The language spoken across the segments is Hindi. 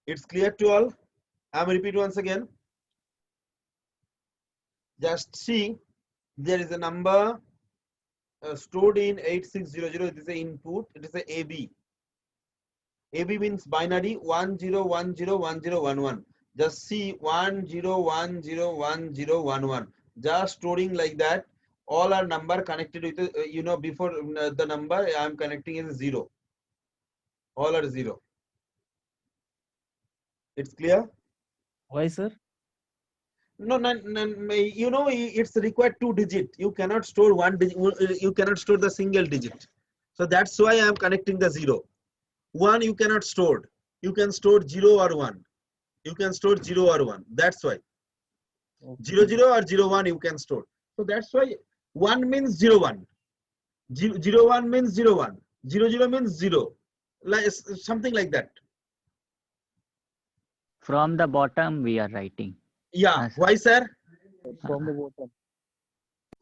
It's clear to all? I'm repeat once again. Just see, there is a number stored in 8600. It is a input. It is a AB. AB means binary 10101011. Just see 10101011. Just storing like that. All are number connected with before the number I am connecting is 0. All are 0. It's clear? Why, sir? No, it's required 2 digit. You cannot store 1 digit. You cannot store the single digit. So that's why I am connecting the 0. 1 you cannot store. You can store 0 or 1. You can store 0 or 1. That's why. Okay. 00 or 01 you can store. So that's why 1 means 01. 01 means 01. 00 means 0. Like something like that. From the bottom we are writing. Yeah. Why, sir? From the bottom.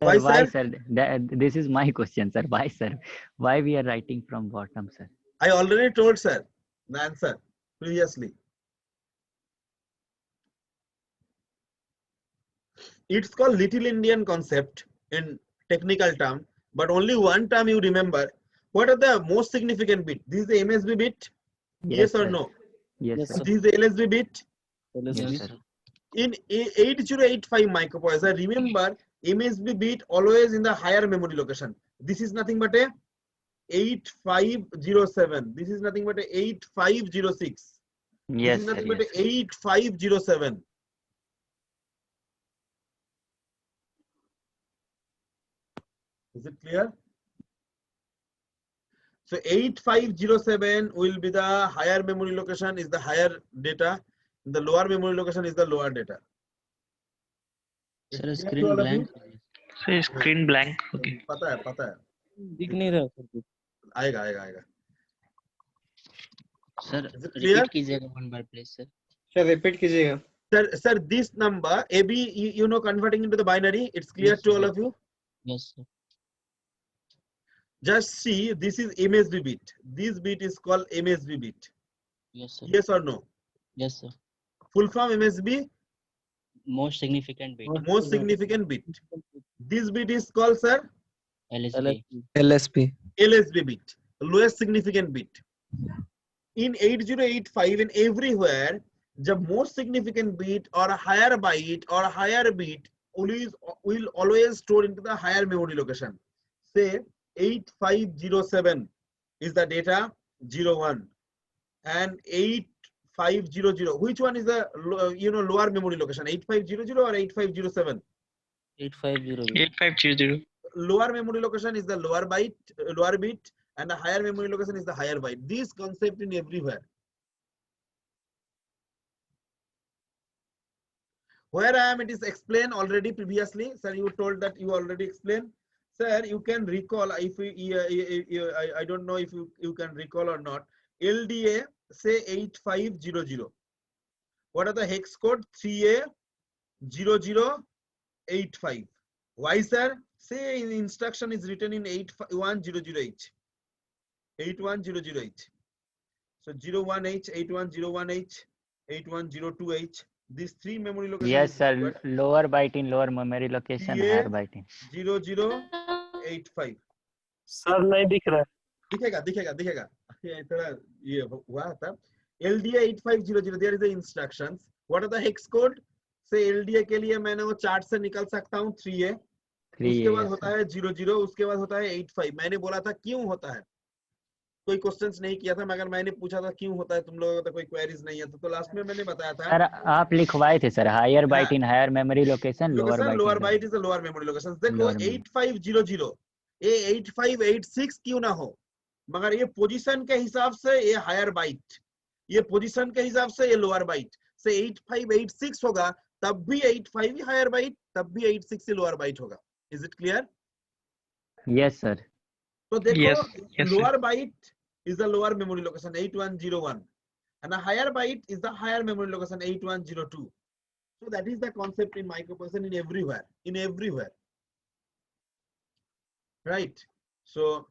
Sir, why, sir? sir? This is my question, sir. Why, sir? Why we are writing from bottom, sir? I already told, sir, the answer previously. It's called Little Indian concept in technical term, but only one term you remember. What are the most significant bit? This is the MSB bit? Yes or sir. no? Yes, Yes, sir. sir. This is the LSB bit? LSB. Yes, sir. In 8085 microprocessor, remember MSB bit always in the higher memory location. This is nothing but a 8507. This is nothing but a 8506. This Yes, is sir. nothing but Yes. a 8507. Is it clear? So 8507 will be the higher memory location, is the higher data. The lower memory location is the lower data. Sir, screen blank. Sir, screen blank. Okay. पता है. दिख नहीं रहा सर कुछ. आएगा. Sir, Is it clear? repeat कीजिएगा one bar please, sir. Sir, repeat कीजिएगा. Sir, this number AB, converting into the binary, it's clear Yes, to sir. all of you. Yes, sir. Just see, this is MSB bit. This bit is called MSB bit. Yes, sir. Yes or no? Yes, sir. Full form MSB, Most significant bit. most significant bit. This bit is called, sir, LSB. LSP. LSB bit, lowest significant bit. In 8085 and everywhere, the most significant bit or a higher byte or a higher bit will always store into the higher memory location. Say 8507 is the data 01 and 8500. Which one is the lower memory location? 8500 or 8507? 8500. 8500. Lower memory location is the lower byte, lower bit, and the higher memory location is the higher byte. This concept in everywhere. Where I am, it is explained already previously. Sir, you told that you already explained. Sir, you can recall, if I don't know if you can recall or not. LDA, say 8500. What are the hex code? 3A0085. Why, sir? Say in instruction is written in 81008. 81008. So 01H, 81018, 8102H. These three memory locations. Yes, sir. Lower byte in lower memory location, higher byte in 0085. Sir नहीं दिख रहा. दिखेगा. थोड़ा ये हुआ था. LDA 8500. There is the instructions. What are the hex code? Say LDA के लिए मैंने वो चार्ट से निकल सकता हूँ 3A. उसके बाद होता है 00, उसके बाद होता है 85. मैंने बोला था क्यों होता है, कोई क्वेश्चंस नहीं किया था, मगर मैंने पूछा था क्यों होता है, तुम लोगों का कोई क्वेरीज नहीं है तो लास्ट में मैंने बताया था. सर आप लिखवाए थे sir, higher byte in higher memory location, lower byte is the lower memory location. देखो 8500 ये 8586 क्यों ना हो, मगर ये पोजीशन के हिसाब से ये हायर बाइट, ये पोजीशन के हिसाब से ये लोअर बाइट. से 8586 होगा तब भी 85 हायर बाइट, तब भी 86 लोअर बाइट होगा. Is it clear? Yes sir. तो देखो Yes, lower byte is the lower memory location 8101 and the higher byte is the higher memory location 8102. So that is the concept in microprocessor in everywhere, right? So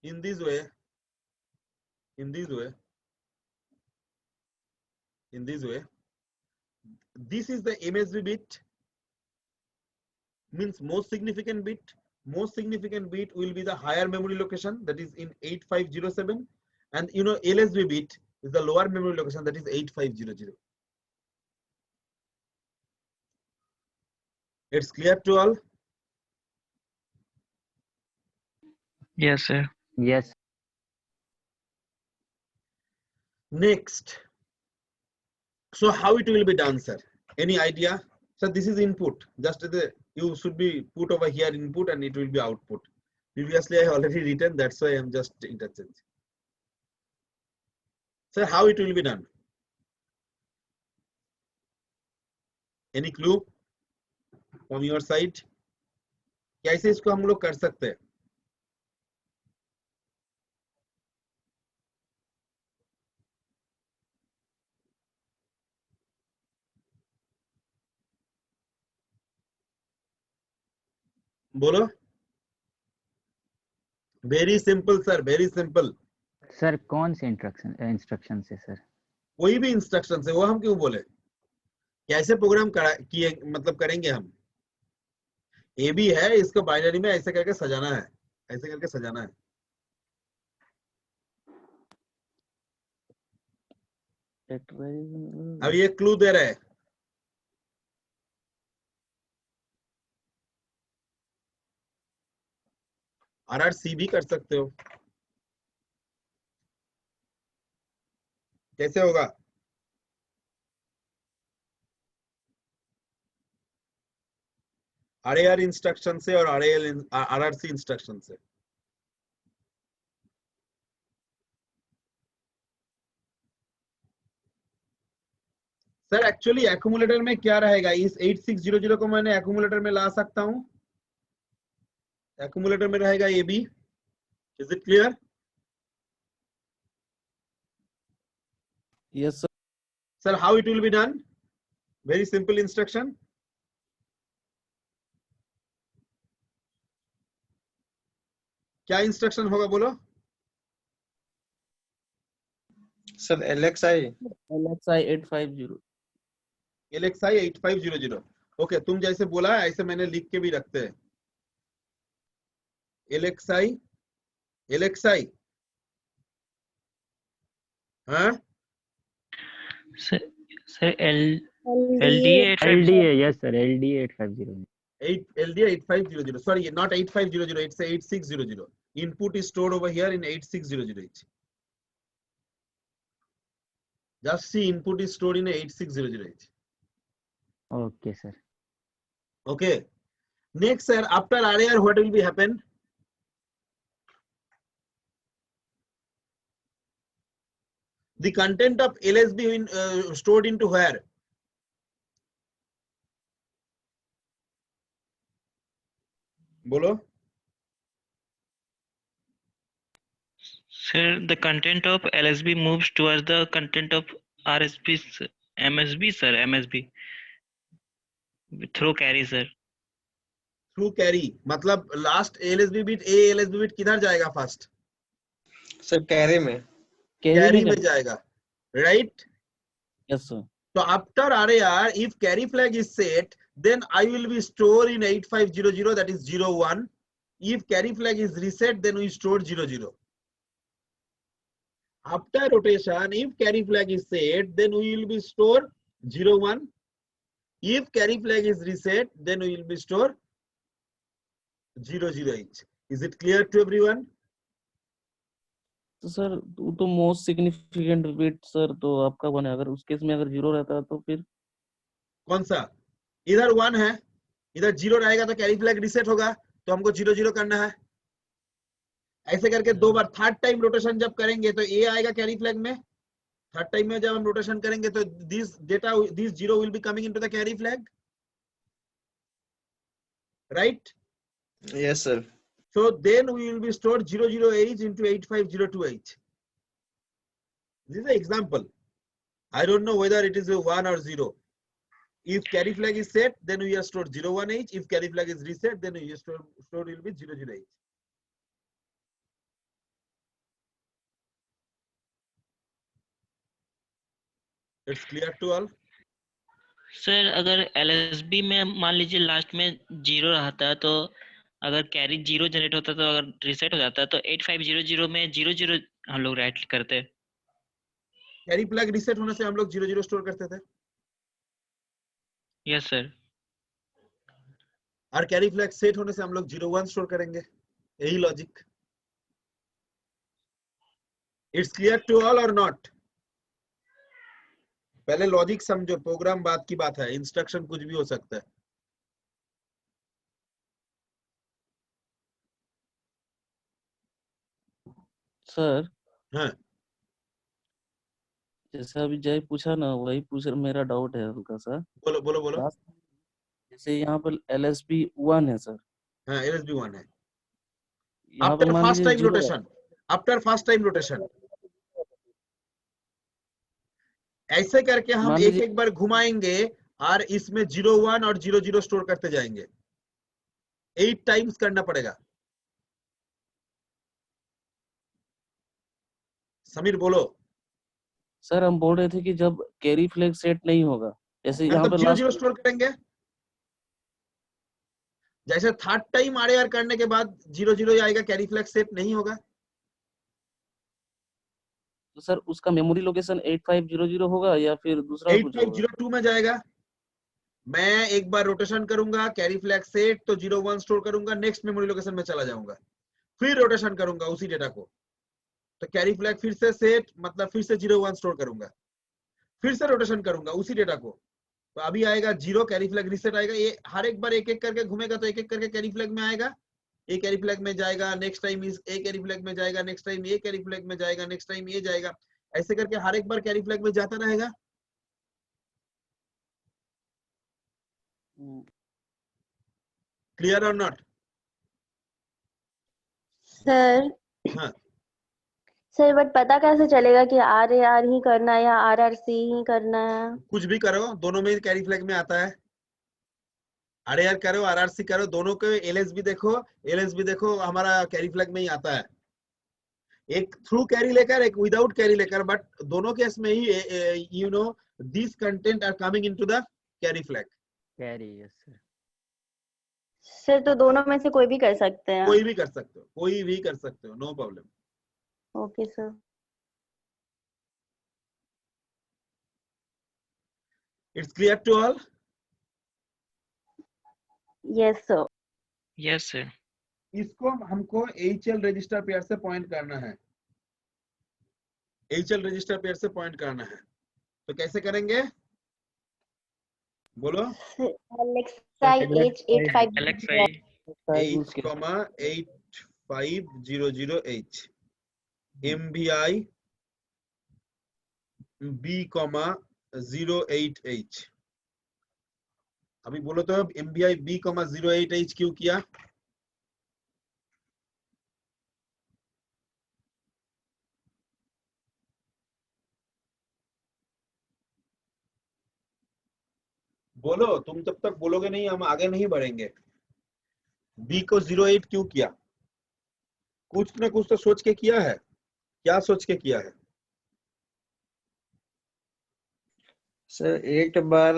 in this way in this way. This is the MSB bit, means most significant bit. Most significant bit will be the higher memory location, that is in 8507, and you know LSB bit is the lower memory location, that is 8500. It's clear to all? Yes, sir. Yes. Next, so how it will be done, sir? Any idea? So this is input. Just the you should be put over here input and it will be output. Previously I already written, that's why I'm just interchanging. So how it will be done? Any clue from your side? कैसे इसको हम लोग कर सकते हैं? बोलो. Very simple, sir. Very simple. Sir कौन से इंस्ट्रक्शन से सर? कोई भी इंस्ट्रक्शन से, वो हम क्यों बोले? कैसे प्रोग्राम किए मतलब करेंगे हम? ए बी है, इसको बाइनरी में ऐसे करके सजाना है, ऐसे करके सजाना है. अब ये क्लू दे रहे हैं. RRC भी कर सकते हो. कैसे होगा? RAR इंस्ट्रक्शन से और RRC इंस्ट्रक्शन से. सर एक्चुअली एक्यूमुलेटर में क्या रहेगा? इस 8600 को मैंने एक्यूमुलेटर में ला सकता हूं. एक्यूमुलेटर में रहेगा A B. Is it clear? Yes, sir. Sir, how it will be done? Very simple instruction. क्या इंस्ट्रक्शन होगा बोलो? Sir LXI LXI 850. LXI 8500. Okay, तुम जैसे बोला है ऐसे मैंने लिख के भी रखते हैं. LXI हाँ Sir, LDA 850. LDA, yes sir, LDA 850. LDA 8500. Sorry, not 8500. It's 8600. Input is stored over here in 8600H. Just see, input is stored in 8600H. Okay sir. Okay. Next, sir, after RAR, what will be happen? The content of LSB stored into where? Bolo. Sir, the content of LSB moves towards the content of RSB, MSB, sir, MSB. Through carry, sir. Through carry. मतलब last LSB bit, LSB bit किधर जाएगा first? सर कैरी में. Carry में जाएगा, right? Yes, sir. So after RAR, if carry flag is set, then I will be stored in 8500, that is 01. If carry flag is reset, then we store 00. After rotation, if carry flag is set, then we will be store 01. If carry flag is reset, then we will be store 00H. Is it clear to everyone? तो सर तो मोस्ट सिग्निफिकेंट बिट सर तो आपका वन है. अगर उस केस में अगर 0 रहता तो फिर कौन सा? इधर 1 है, इधर 0 रहेगा तो कैरी फ्लैग रिसेट होगा, तो हमको 00 करना है. ऐसे करके दो बार. थर्ड टाइम रोटेशन जब करेंगे तो ए आएगा कैरी फ्लैग में. थर्ड टाइम में जब हम रोटेशन करेंगे तो this 0 will be coming into the carry flag, right? Yes sir. So then we will be stored 00H into 8502H. This is an example. I don't know whether it is a 1 or 0. If carry flag is set, then we are stored 01H. If carry flag is reset, then we are stored will be 00H. It's clear to all? Sir अगर एलएसबी में मान लीजिए लास्ट में जीरो रहता है तो अगर कैरी जीरो जनरेट होता है तो अगर रीसेट हो जाता है तो 8500 में 00 हम लोग राइट करते हैं। कैरी फ्लैग रीसेट होने से हम लोग 00 स्टोर करते थे यस सर। और कैरी फ्लैग सेट होने से हम लोग 01 स्टोर करेंगे, यही logic. It's clear to all or not? पहले लॉजिक समझो, प्रोग्राम बात की बात है, इंस्ट्रक्शन कुछ भी हो सकता है। सर हाँ जैसे अभी जय पूछा ना वही पूछ मेरा डाउट है हल्का सा। बोलो बोलो बोलो। लास्ट जैसे यहाँ पर LSB 1 है सर, हाँ LSB 1 है। यहाँ पे आफ्टर मान फर्स्ट लीजिए time 0 rotation, after first time rotation ऐसे करके हम मान एक लीजिए एक बार घुमाएंगे और इसमें 01 और 00 स्टोर करते जाएंगे। 8 टाइम्स करना पड़ेगा। समीर बोलो। सर हम बोल रहे थे कि जब कैरी फ्लैग सेट नहीं होगा, जैसे यहाँ तब पे 00 लास्ट स्टोर करेंगे। जैसे थर्ड टाइम आरएआर करने के बाद 00 आएगा, कैरी फ्लैग सेट नहीं होगा। तो सर उसका मेमोरी लोकेशन 8500 होगा या फिर दूसरा कुछ होगा? 8502 में जाएगा। मैं एक बार रोटेशन करूंगा, कैरी फ्लैग सेट तो 01 स्टोर करूंगा, नेक्स्ट मेमोरी लोकेशन में चला जाऊंगा, फिर रोटेशन करूंगा उसी डेटा को, तो कैरी फ्लैग फिर से सेट मतलब फिर से 01 स्टोर करूंगा, फिर से रोटेशन करूंगा उसी डेटा को, तो अभी आएगा 0, कैरी फ्लैग रिसेट आएगा। ये हर एक बार एक एक करके घूमेगा तो एक एक करके कैरी फ्लैग में आएगा। ए कैरी फ्लैग में जाएगा, नेक्स्ट टाइम इस ए कैरी फ्लैग में जाएगा, नेक्स्ट टाइम ए कैरी फ्लैग में जाएगा, नेक्स्ट टाइम ये जाएगा, ऐसे करके हर एक बार कैरी फ्लैग में जाता रहेगा। क्लियर और नॉट? सर हाँ सर बट पता कैसे चलेगा कि RAR ही करना है या RRC ही करना है? कुछ भी करो, दोनों में कैरी फ्लैग में आता है। आरएआर करो, आरआरसी करो, दोनों के एलएसबी देखो हमारा कैरी फ्लैग में ही आता है। एक थ्रू कैरी लेकर, एक विदाउट कैरी लेकर, बट दोनों केस में ही you know this content are coming into the carry flag. Carry, yes sir. Sir तो दोनों में से कोई भी कर सकते हैं? कोई भी कर सकते हो, कोई भी कर सकते हो, no problem. Okay sir. It's clear to all? Yes sir. Yes sir. इसको हमको HL रजिस्टर पेयर से पॉइंट करना है, HL रजिस्टर पेयर से पॉइंट करना है, तो कैसे करेंगे बोलो? LXI H85 LXI H, 8500H, MVI B, 08H। अभी बोलो तो MVI B, 08H क्यों किया? बोलो, तुम जब तक बोलोगे नहीं हम आगे नहीं बढ़ेंगे। B को 08 क्यों किया? कुछ ना कुछ तो सोच के किया है। क्या सोच के किया है? सर 8 बार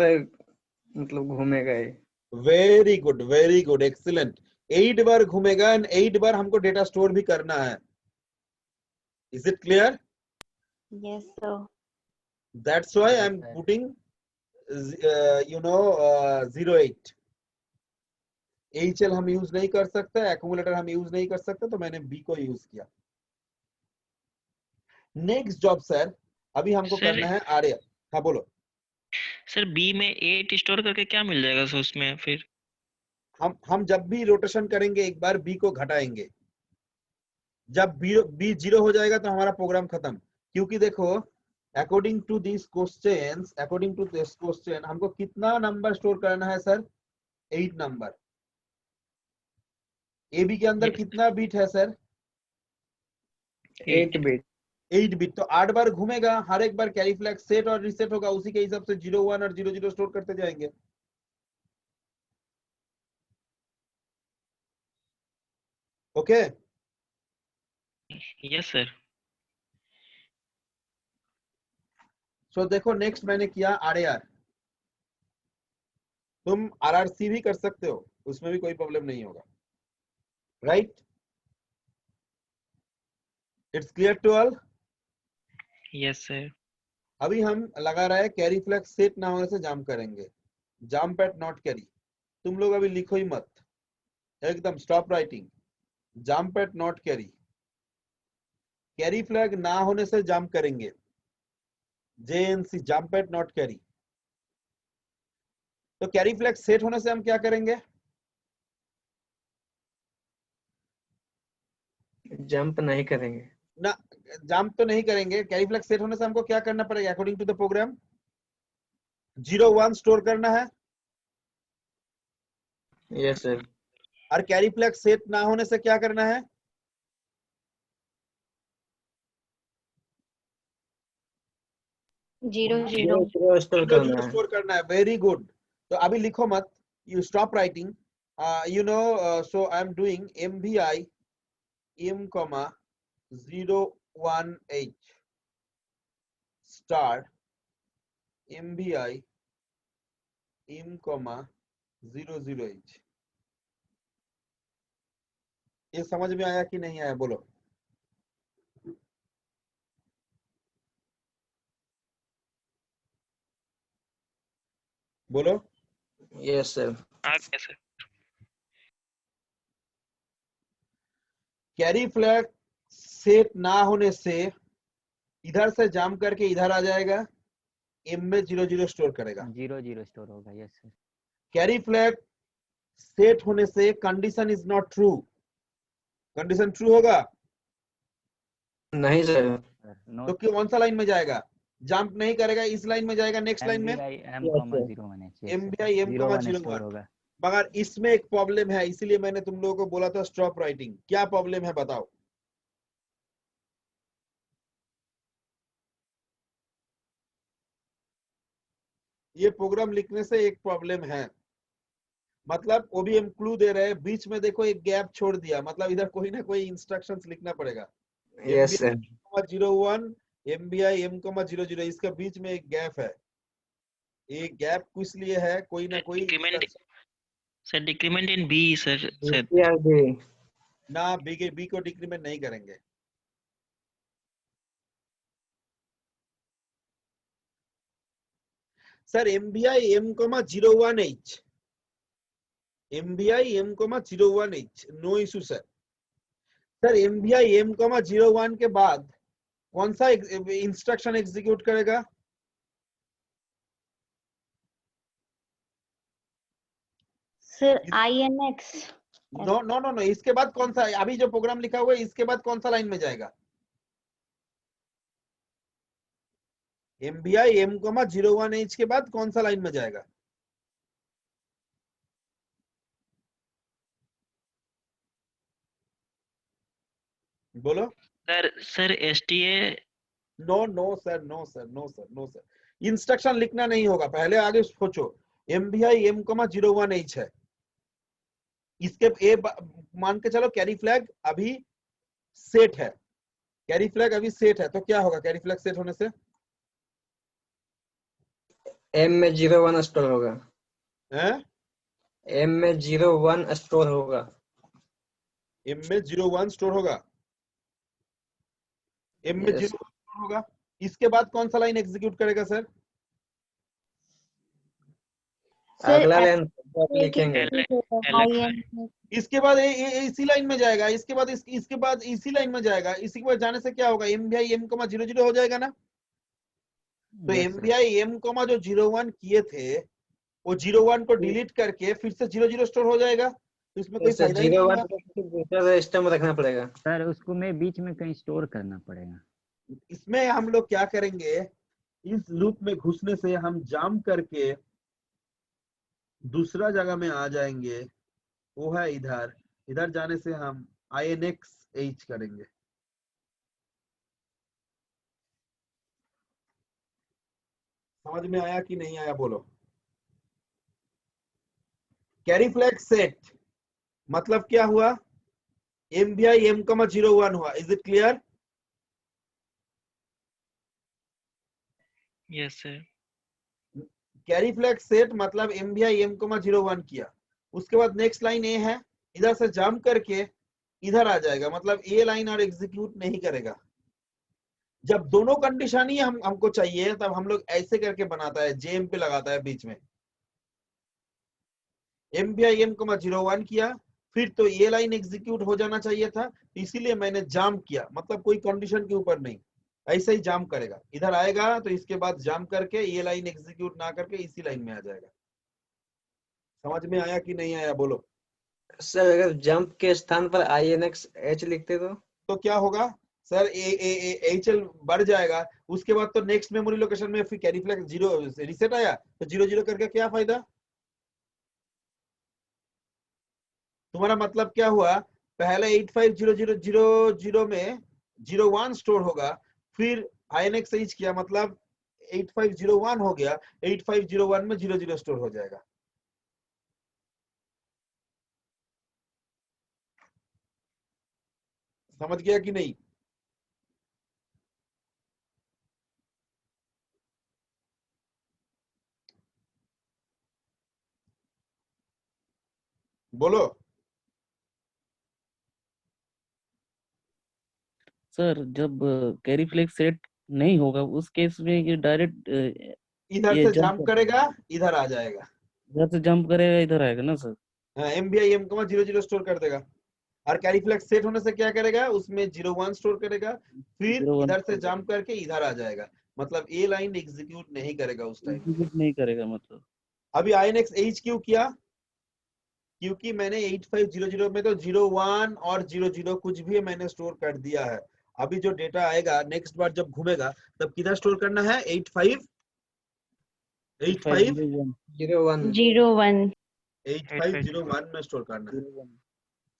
मतलब घूमेगा ये। Very good, excellent. 8 बार घूमेगा एंड 8 बार हमको डेटा स्टोर भी करना है। Is it clear? Yes sir. That's why I am putting 08। HL हम यूज नहीं कर सकते, एक्यूमुलेटर हम यूज नहीं कर सकते, तो मैंने B को यूज किया। नेक्स्ट जॉब सर, अभी हमको सर करना है आरए। हाँ बोलो। सर बी में 8 स्टोर करके क्या मिल जाएगा सर उसमें फिर? हम जब भी रोटेशन करेंगे एक बार B को घटाएंगे, जब B 0 हो जाएगा तो हमारा प्रोग्राम खत्म। क्योंकि देखो अकॉर्डिंग टू दिस क्वेश्चन हमको कितना नंबर स्टोर करना है सर? 8 नंबर। AB के अंदर कितना बीट है सर? 8 बिट। 8 बिट। तो 8 बार घूमेगा, हर एक बार कैरी फ्लैग सेट और रीसेट होगा, उसी के हिसाब से 01 और 00 स्टोर करते जाएंगे। Okay yes sir. सो देखो नेक्स्ट मैंने किया RAR, तुम RRC भी कर सकते हो, उसमें भी कोई प्रॉब्लम नहीं होगा, right? It's clear to all? Yes sir. अभी हम लगा रहा है कैरी फ्लैग सेट ना होने से जाम करेंगे, जंप एट नॉट कैरी। तुम लोग अभी लिखो ही मत, एकदम stop writing, jump eight not carry. Carry flag ना होने से जाम करेंगे, JNC, jump eight not carry. तो कैरी फ्लैग सेट होने से हम क्या करेंगे? जंप नहीं करेंगे। ना, जंप तो नहीं करेंगे। कैरी फ्लैग सेट होने से हमको क्या करना पड़ेगा according to the program? 0-1 store करना है, यस सर। और कैरी फ्लैग सेट ना होने से क्या करना है? 0-0 स्टोर 0-0 करना है। स्टोर करना है। Very good. तो अभी लिखो मत, you stop writing. you know, so I'm doing MVI m, 01H star MVI m, 00H। ये समझ में आया कि नहीं आया बोलो? बोलो। Yes sir. आ गया सर। कैरी फ्लैग सेट ना होने से इधर से जाम करके इधर आ जाएगा, M में 0-0 स्टोर करेगा। 0-0 स्टोर होगा। Yes sir. Carry flag set होने से condition is not true, condition true होगा नहीं सर। तो कौन सा लाइन में जाएगा? जंप नहीं करेगा, इस लाइन में जाएगा, नेक्स्ट लाइन में MVI M, Yes, sir. 01H। MVI M, 01 store 01। होगा। मगर इसमें एक प्रॉब्लम है, इसीलिए मैंने तुम लोगों को बोला था स्टॉप राइटिंग। क्या प्रॉब्लम है बताओ? ये प्रोग्राम लिखने से एक प्रॉब्लम है, मतलब वो भी हम क्लू दे रहे हैं, बीच में देखो एक गैप छोड़ दिया, मतलब इधर कोई ना कोई इंस्ट्रक्शंस लिखना पड़ेगा। Yes sir. MVI 01 MVI M, 00, इसका बीच में एक गैप है। ये गैप किस लिए है? कोई ना कोई decrement sir, decrement in B sir. Sir ना, बी को डिक्रीमेंट नहीं करेंगे। Sir MVI M, 01H, MVI M, 01H, no issue sir. Sir MVI M, 01 के बाद कौन सा इंस्ट्रक्शन एग्जीक्यूट करेगा? Sir INX। No no no no, इसके बाद कौन सा? अभी जो प्रोग्राम लिखा हुआ है इसके बाद कौन सा लाइन में जाएगा? MVI M, 01H के बाद कौन सा लाइन में जाएगा? बोलो। Sir STA। No no sir, no sir, no sir, no sir, instruction लिखना नहीं होगा, पहले आगे सोचो। MVI M, 01H है, इसके मान के चलो कैरी फ्लैग अभी सेट है, कैरी फ्लैग अभी सेट है, तो क्या होगा कैरी फ्लैग सेट होने से? M में 01 स्टोर होगा। हैं? M में 01 स्टोर होगा। M में 01 स्टोर होगा। M में 01 Yes. स्टोर होगा। इसके बाद कौन सा लाइन एग्जीक्यूट करेगा सर? अगला लाइन लिखेंगे। इसके बाद इसी लाइन में जाएगा, इसके बाद इसके बाद इसी लाइन में जाएगा, इसी के बाद जाने से क्या होगा? MVI M, 00 हो जाएगा ना? तो Yes, sir. MVI M, जो 01 किए थे वो 01 को डिलीट करके फिर से 00 स्टोर हो जाएगा, तो इसमें कोई सर फायदा ही नहीं 01 हुआ। को दूसरा रजिस्टर में रखना पड़ेगा। सर उसको में बीच में कहीं स्टोर करना पड़ेगा। इसमें हम लोग क्या करेंगे, इस लूप में घुसने से हम जाम करके दूसरा जगह में आ जाएंगे, वो है इधर। इधर जाने से हम INX करेंगे। समझ में आया कि नहीं आया बोलो? कैरी फ्लैग सेट मतलब क्या हुआ? MVI M, 01 हुआ। Is it clear? Yes sir. Carry flag set मतलब M_M,01 किया, उसके बाद नेक्स्ट लाइन ए है, इधर से जंप करके इधर आ जाएगा, मतलब ए लाइन और एग्जीक्यूट नहीं करेगा। जब दोनों कंडीशन ही हमको चाहिए तब हम लोग ऐसे करके बनाता है, जेम पे लगाता है बीच में। M_M,01 किया, फिर तो ये लाइन एग्जीक्यूट हो जाना चाहिए था, इसीलिए मैंने जाम किया, मतलब कोई कंडीशन के ऊपर नहीं, ऐसे ही जाम करेगा, इधर आएगा तो इसके बाद जाम करके ये लाइन एग्जीक्यूट ना करके इसी लाइन में आ जाएगा। समझ में आया कि नहीं आया बोलो? सर अगर जंप के स्थान पर INX लिखते तो क्या होगा सर? HL बढ़ जाएगा, उसके बाद तो नेक्स्ट मेमोरी लोकेशन में फिर कैरी फ्लैग 0 रिसेट आया, तो 0 करके क्या फायदा? तुम्हारा मतलब क्या हुआ? पहले 850000 में 01 स्टोर होगा, फिर INX किया, मतलब 8501 हो गया, 8501 में 00 स्टोर हो जाएगा। समझ गया कि नहीं? बोलो। सर जब कैरी फ्लैग सेट नहीं होगा उस केस में ये डायरेक्ट इधर ये से जंप जंप करेगा, इधर आ जाएगा, इधर से जंप करेगा इधर आएगा ना सर? M_M,00 स्टोर कर देगा, और कैरी फ्लैग सेट होने से क्या करेगा, उसमें 01 स्टोर करेगा, फिर 01 इधर से जंप करके इधर आ जाएगा, मतलब ए लाइन एग्जीक्यूट नहीं करेगा उस टाइम। एग्जीक्यूट नहीं करेगा मतलब। अभी INX क्यों किया? क्योंकि मैंने 8500 में तो 01 और 00 कुछ भी मैंने स्टोर कर दिया है। अभी जो डेटा आएगा नेक्स्ट बार जब घूमेगा तब किधर स्टोर करना है? 85 8501 01 8501 में स्टोर करना है,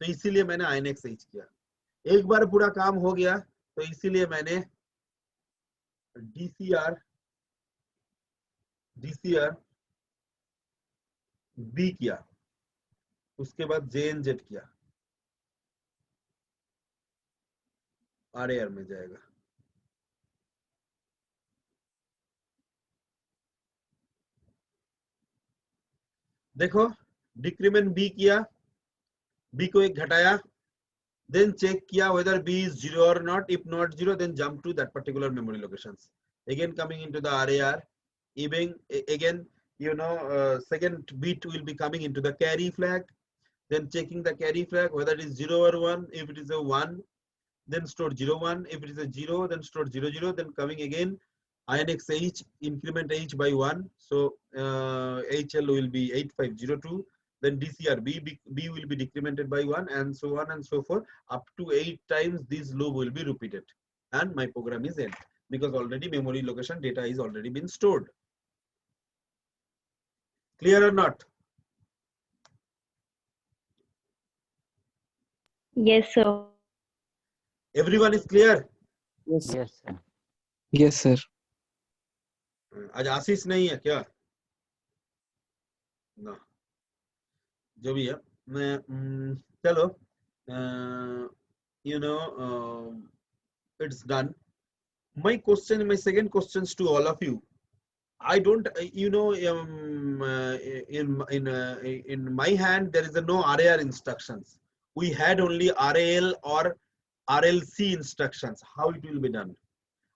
तो इसीलिए मैंने INX किया। एक बार पूरा काम हो गया तो इसीलिए मैंने DCR B किया, उसके बाद JNZ किया, RAR में जाएगा। देखो डिक्रीमेंट B किया, B को एक घटाया, then check किया whether B is 0 or not, if not 0 then jump to that particular memory locations, again coming into the RAR, even again second bit will be coming into the carry flag, then checking the carry flag whether it is 0 or 1, if it is a 1 then store 01, if it is a 0 then store 00, then coming again INX H, increment H by 1, so HL will be 8502, then DCR B will be decremented by 1, and so on and so forth, up to 8 times this loop will be repeated, and my program is end, because already memory location data is already been stored. Clear or not? Yes, sir. Everyone is clear? Yes, Yes, sir. Yes sir. आज आशीष नहीं है क्या? ना, जो भी है, मैं चलो, it's done. My second questions to all of you. I don't, in my hand there is no RAR instructions. We had only RAL or RLC instructions. How it will be done?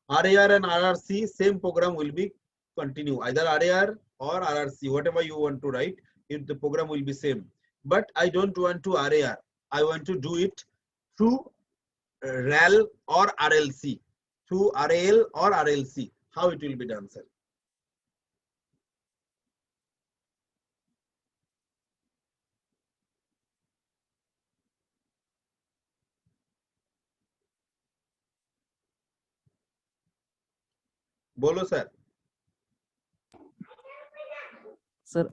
RAR and RRC, same program will be continue, either RAR or RRC, whatever you want to write, if the program will be same. But I don't want to RAR. I want to do it through RAL or RLC, through RAL or RLC. How it will be done, sir? बोलो सर। सर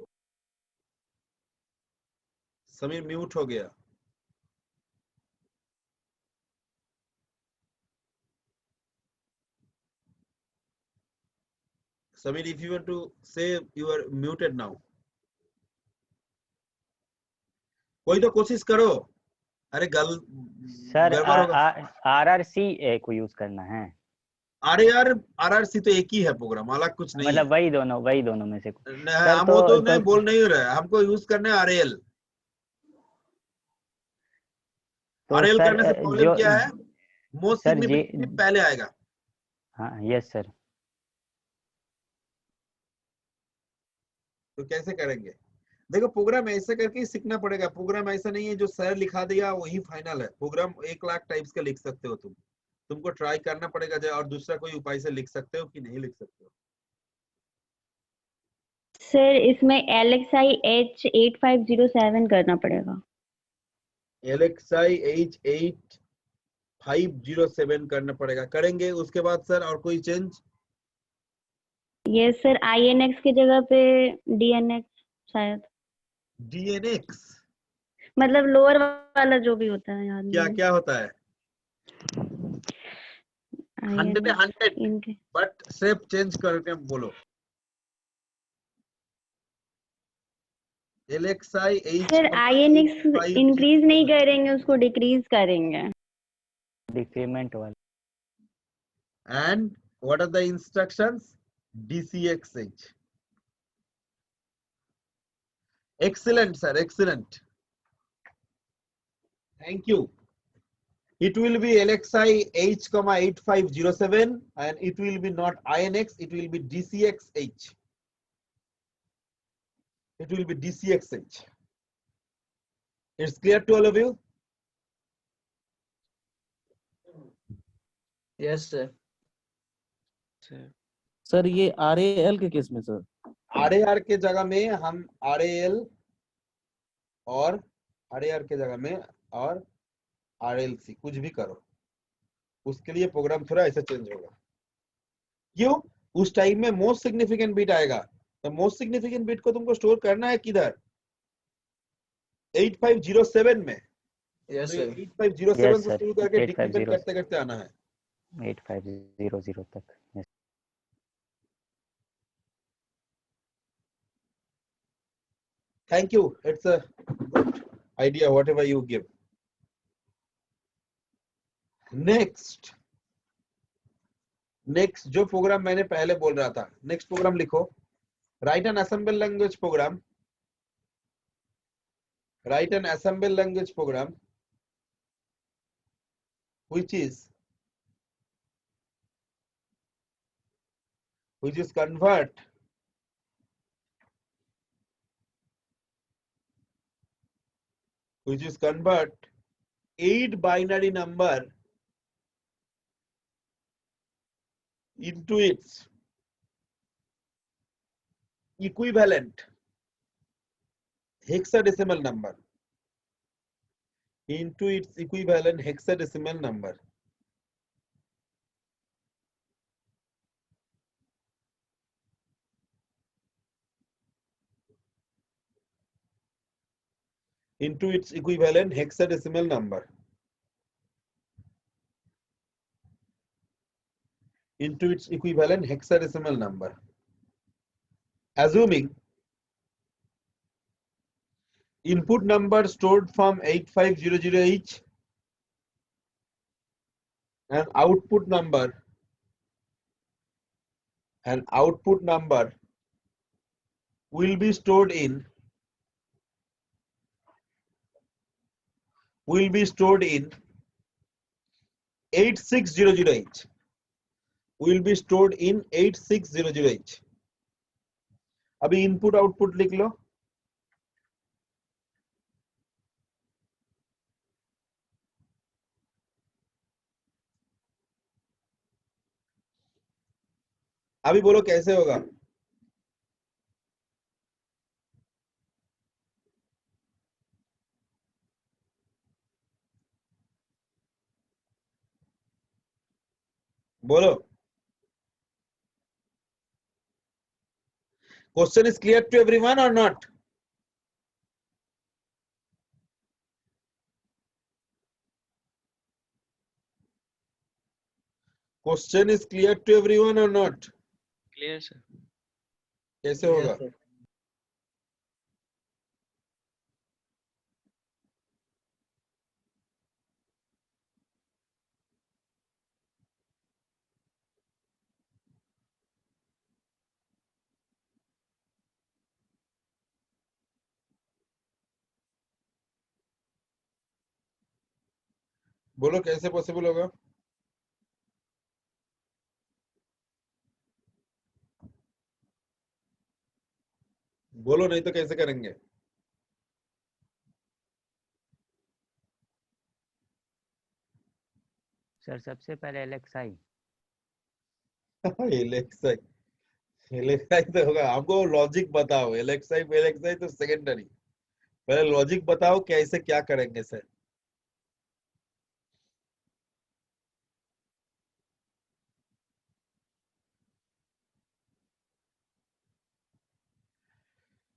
समीर म्यूट हो गया। Samir, if you want to say, you are muted now. कोई तो कोशिश करो। अरे सर गड़बड़ होगा। RRC को यूज करना है। RRC तो एक ही है प्रोग्राम, अलग कुछ नहीं है। मतलब वही दोनों में से हम वो तो नहीं बोल नहीं रहे, हमको यूज करना है RAL। तो RAL सर करने से प्रॉब्लम क्या है, मोस्ट सर जे सिग्निफिकेंट पहले आएगा। हाँ यस सर। तो कैसे करेंगे, देखो प्रोग्राम ऐसे करके ही सीखना पड़ेगा। प्रोग्राम ऐसा नहीं है जो सर लिखा दिया वही फाइनल है। प्रोग्राम 1 लाख टाइप्स का लिख सकते हो तुम, तुमको ट्राई करना पड़ेगा और दूसरा कोई उपाय से लिख सकते हो कि नहीं लिख सकते हो। सर इसमें LXI H8507 करना पड़ेगा। LXI H8507 करना पड़ेगा, करेंगे। उसके बाद सर और कोई चेंज? ये सर INX की जगह पे DNX शायद, DNX मतलब लोअर वाला जो भी होता है याद क्या नहीं क्या होता है? है। 100 INX 100 इनके बट शेप चेंज करके बोलो। LXI सर INX इंक्रीज नहीं H8507 करेंगे, उसको डिक्रीज करेंगे। डिक्रीमेंट वाला। and what are the instructions? DCXH. Excellent sir, excellent, thank you. It will be LXI H,8507 and it will be not INX, it will be DCXH. It will be DCXH. It's clear to all of you? Yes sir. Sir ये RAL के केस में सर, RAR के जगह में हम RAL और RAR के जगह में और RLC कुछ भी करो, उसके लिए प्रोग्राम थोड़ा ऐसा चेंज होगा। क्यों? उस टाइम में मोस्ट सिग्निफिकेंट बिट आएगा, तो मोस्ट सिग्निफिकेंट बिट को तुमको स्टोर करना है किधर? 8507 में। यस तो सर। 8507 यस से सर शुरू करके डिक्रीमेंट 8500 करते करते आना है। 8500 तक। Yes Thank you. It's a good idea, whatever you give. Next जो प्रोग्राम मैंने पहले बोल रहा था, नेक्स्ट प्रोग्राम लिखो। Write an assemble language program, write an assemble language program which is convert which is convert 8 binary number into its equivalent hexadecimal number, into its equivalent hexadecimal number. Into its equivalent hexadecimal number. Into its equivalent hexadecimal number. Assuming input number stored from 8500H and output number will be stored in 8600H, will be stored in 8600H. अभी इनपुट आउटपुट लिख लो। अभी बोलो कैसे होगा? बोलो। Question is clear to everyone or not? Question is clear to everyone or not? Clear sir. कैसे होगा? बोलो कैसे पॉसिबल होगा? बोलो नहीं तो कैसे करेंगे? सर सबसे पहले LXI। एलएक्सआई, एलएक्सआई तो होगा, हमको लॉजिक बताओ। एलएक्सआई एलएक्सआई तो सेकेंडरी, पहले लॉजिक बताओ कैसे क्या करेंगे सर।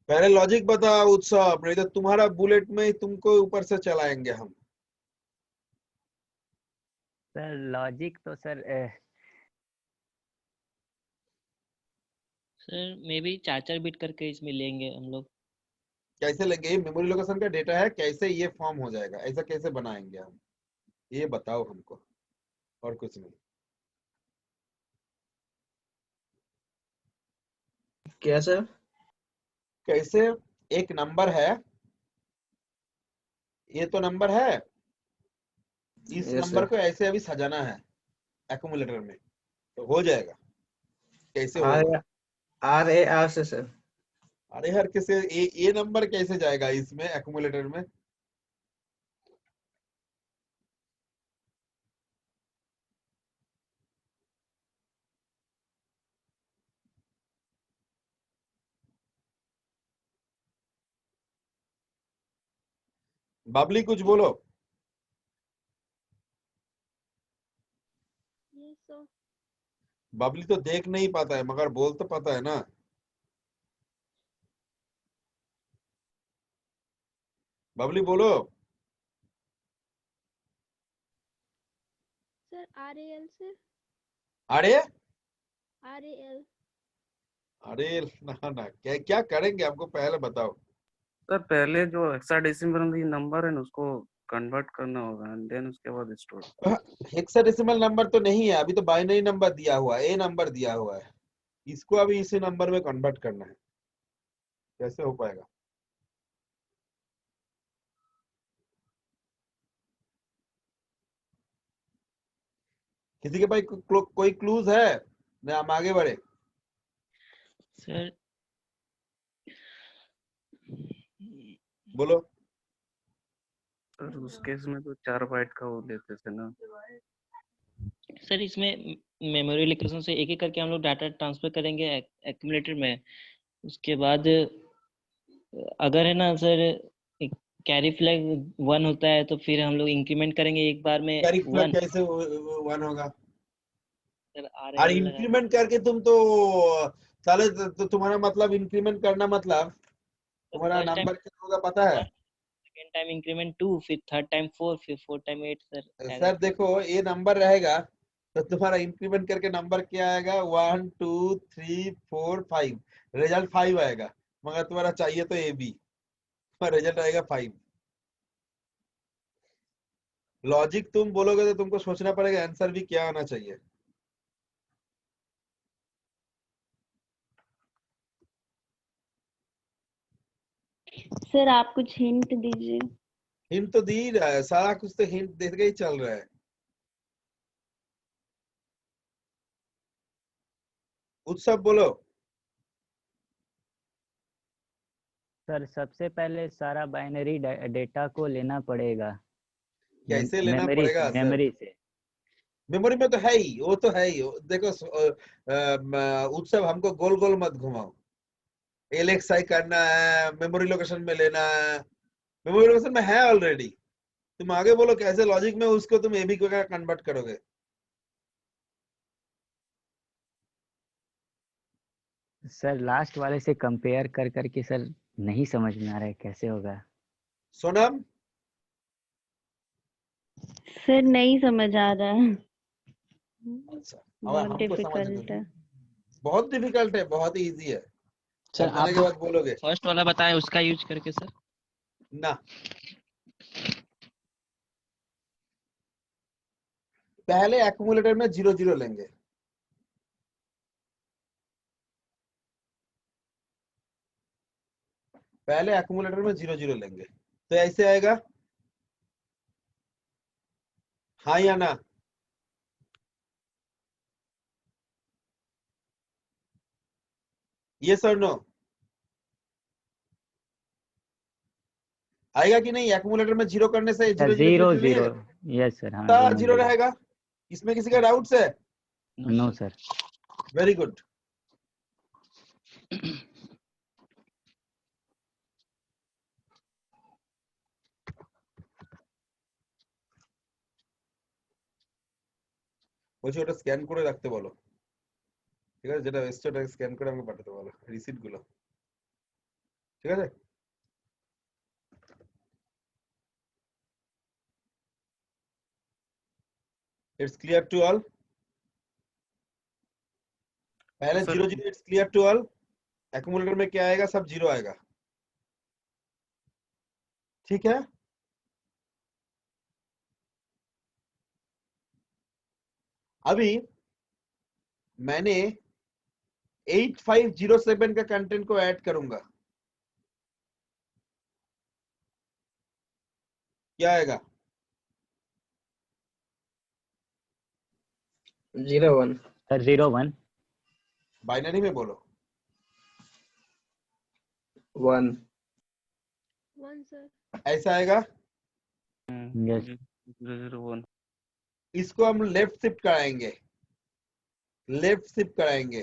पहले लॉजिक बताओ उत्सव, नहीं तो तुम्हारा बुलेट में ही तुमको ऊपर से चलाएंगे हम। सर लॉजिक तो sir sir may be 4 bit करके इसमें लेंगे हम लोग। कैसे लेंगे? ये मेमोरी लोकेशन का डेटा है, कैसे ये फॉर्म हो जाएगा, ऐसा कैसे बनाएंगे हम, ये बताओ हमको, और कुछ नहीं। क्या सर? कैसे? एक नंबर है, ये तो नंबर है, इस यस नंबर सर। को ऐसे अभी सजाना है एक्यूमुलेटर में, तो हो जाएगा। कैसे आर होगा? RAR से सर। अरे हर किसे ये नंबर कैसे जाएगा इसमें एक्यूमुलेटर में? बबली कुछ बोलो। बबली तो देख नहीं पाता है मगर बोल तो पाता है ना। बबली बोलो। सर RAL से। अरे RAL। अरे ना ना, क्या क्या करेंगे हमको पहले बताओ। सर पहले जो हेक्साडेसिमल नंबर है ना उसको कन्वर्ट करना होगा एंड देन उसके बाद स्टोर। हेक्साडेसिमल नंबर तो नहीं है, अभी तो बाइनरी नंबर दिया हुआ है, ए नंबर दिया हुआ है, इसको अभी इसी नंबर में कन्वर्ट करना है, कैसे हो पाएगा? किसी के पास कोई क्लूज है ना, हम आगे बढ़े? सर बोलो। सर उस केस में तो 4 बाइट का वो लेते थे ना। सर इसमें मेमोरी लोकेशन से एक एक करके हम लोग डाटा ट्रांसफर करेंगे एक्यूमुलेटर में। उसके बाद अगर है ना सर कैरी फ्लैग 1 होता है तो फिर हम लोग इंक्रीमेंट करेंगे एक बार में कैरी फ्लैग 1। कैसे वन होगा? सर और RAL लगा। इंक्रीमेंट करके तुम तो साले, तो तुम्हारा मतलब इंक्रीमेंट करना मतलब तुम्हारा फर्स्ट टाइम नंबर क्या होगा पता है? 1, सेकेंड टाइम इंक्रीमेंट 2, फिर थर्ड टाइम 4, फिर फोर्थ टाइम 8 सर ऐसा। सर देखो ये नंबर रहेगा तो तुम्हारा इंक्रीमेंट करके नंबर क्या आएगा? 1 2 3 4 5, रिजल्ट 5 आएगा, मगर तुम्हारा चाहिए तो ए बी, तुम्हारा रिजल्ट आएगा 5। लॉजिक तुम बोलोगे तो तुमको सोचना पड़ेगा आंसर भी क्या आना चाहिए। सर आप कुछ हिंट दीजिए। हिंट तो दी रहा है, सारा कुछ तो हिंट दे के ही चल रहा है। उत्सव बोलो। सर सबसे पहले सारा बाइनरी डेटा को लेना पड़ेगा कैसे लेना मेमोरी पड़ेगा सर? मेमोरी से। मेमोरी में तो है ही, वो तो है ही। देखो उत्सव हमको गोल गोल मत घुमाओ। एलएक्सआई करना है, मेमोरी लोकेशन में लेना है, मेमोरी लोकेशन में है ऑलरेडी। तुम आगे बोलो कैसे लॉजिक में उसको तुम एबी को क्या कन्वर्ट करोगे? सर लास्ट वाले से कंपेयर कर करके सर नहीं समझ में आ रहा है कैसे होगा। सोनम। सर नहीं समझ आ रहा है। अच्छा, अब बहुत हमको समझ डिफिकल्ट में है। बहुत डिफिकल्ट है, बहुत इजी है, सर बताने आप के बाद बोलोगे फर्स्ट वाला बताएं उसका यूज करके सर। ना। पहले एक्यूमुलेटर में 0 0 लेंगे, पहले एक्यूमुलेटर में 0 0 लेंगे, तो ऐसे आएगा हाँ या ना? यस और नो? आएगा कि नहीं? एक्यूमुलेटर में जीरो करने से जीरो जीरो जीरो जीरो नहीं जीरो आएगा? यस सर, हाँ ता दोनों जीरो जीरो। रहेगा। इसमें किसी का डाउट्स है? No sir. Very good. বলছি ওটা স্ক্যান করে রাখতে বলো, ঠিক আছে? যেটা এসছে ওটা স্ক্যান করে আমাকে পাঠাতে বলো, রিসিট গুলো, ঠিক আছে? It's clear to all? पहले sir zero zero, it's clear to all? Accumulator में क्या आएगा? सब जीरो आएगा, ठीक है? अभी मैंने 8507 का कंटेंट को ऐड करूंगा, क्या आएगा? 01 सर 01 बाइनरी में बोलो। 1 1 सर। ऐसा आएगा। यस 001 इसको हम लेफ्ट शिफ्ट कराएंगे, लेफ्ट शिफ्ट कराएंगे।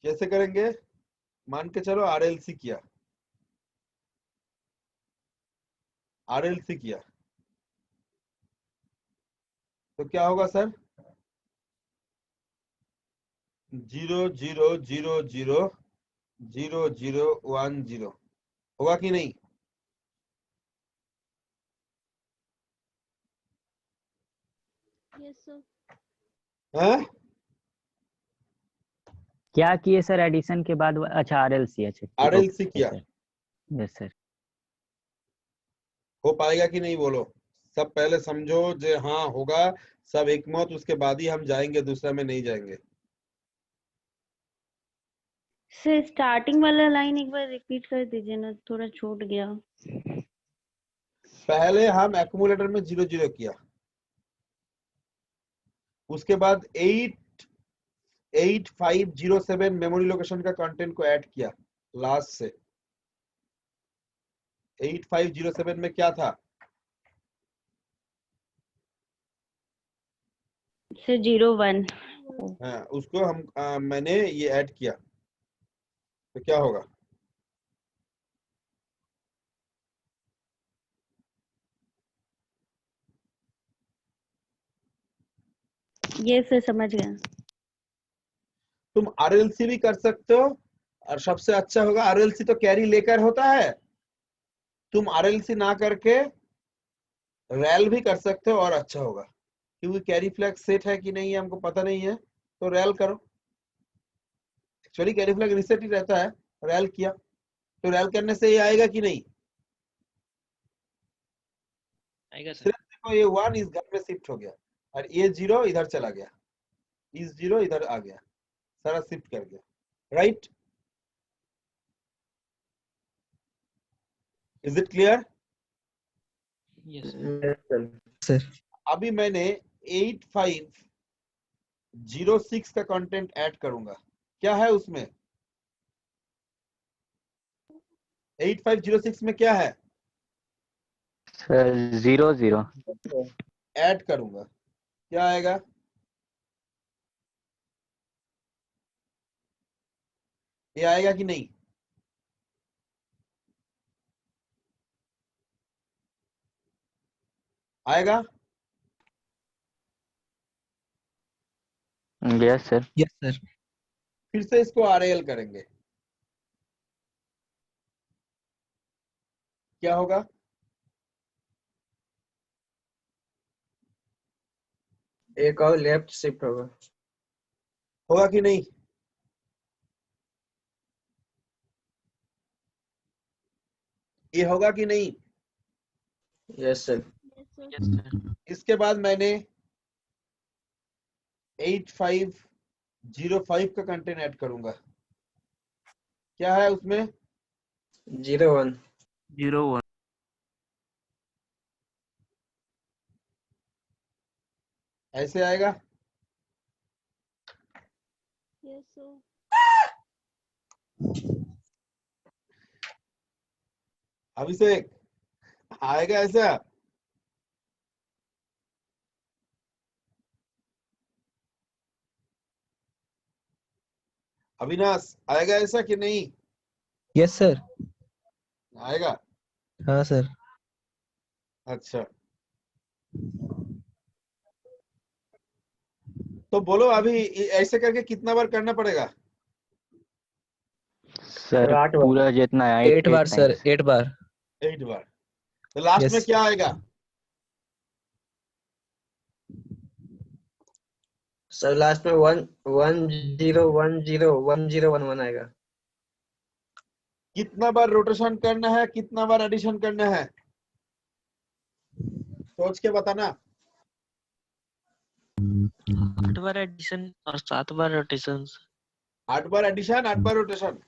कैसे करेंगे? मान के चलो आरएलसी किया, आरएलसी किया तो क्या होगा सर? 00000010 होगा कि नहीं? Yes sir. हैं? क्या किए सर एडिशन के बाद? अच्छा आरएलसी, अच्छा आरएलसी किया। Yes sir. हो पाएगा कि नहीं बोलो? सब पहले समझो जो हाँ होगा, सब एक मत, उसके बाद ही हम जाएंगे, दूसरा में नहीं जाएंगे। सर स्टार्टिंग वाला लाइन एक बार रिपीट कर दीजिए ना, थोड़ा छूट गया। पहले हम एक्यूमुलेटर में 00 किया, उसके बाद 8507 मेमोरी लोकेशन का कंटेंट को ऐड किया लास्ट से। 8507 में क्या था? सर 01। हाँ, उसको हम मैंने ये ऐड किया तो क्या होगा? ये सर समझ गया। तुम आरएलसी भी कर सकते हो, और सबसे अच्छा होगा आरएलसी तो कैरी लेकर होता है, तुम आरएलसी ना करके रैल भी कर सकते हो और अच्छा होगा, क्योंकि कैरी फ्लैग सेट है कि नहीं है हमको पता नहीं है, तो रैल करो। एक्चुअली कैरी फ्लैग रिसेट ही रहता है, रैल किया तो रैल करने से ये आएगा कि नहीं? आएगा सर। सिर्फ देखो ये 1 इस घर में शिफ्ट हो गया और ये 0 इधर चला गया, इस 0 इधर आ गया, सारा शिफ्ट कर गया, right? Is it clear? Yes sir. Sir अभी मैंने 8506 का कंटेंट ऐड करूंगा, क्या है उसमें? 8506 में क्या है? सर 00 ऐड करूंगा, क्या आएगा? ये आएगा कि नहीं? आएगा? Yes sir. Yes sir. फिर से इसको आरएल करेंगे, क्या होगा? एक और लेफ्ट शिफ्ट होगा। होगा कि नहीं? ये होगा कि नहीं? Yes sir. Yes sir. इसके बाद मैंने 8505 का कंटेंट ऐड करूंगा, क्या है उसमें? 01 01 ऐसे आएगा। Yes, sir. अभिषेक आएगा ऐसा? अविनाश आएगा ऐसा कि नहीं? Yes sir. आएगा। हाँ सर। अच्छा, तो बोलो अभी ऐसे करके कितना बार करना पड़ेगा? सर 8 बार। पूरा जितना है 8 बार सर, 8 बार। 8 बार। तो लास्ट में यस क्या आएगा? सर लास्ट में 1 1 0 1 0 1 0 1 1 आएगा। कितना बार रोटेशन करना है, कितना बार एडिशन करना है, सोच के बताना। 8 बार एडिशन और 7 बार रोटेशन। 8 बार एडिशन, 8 बार रोटेशन,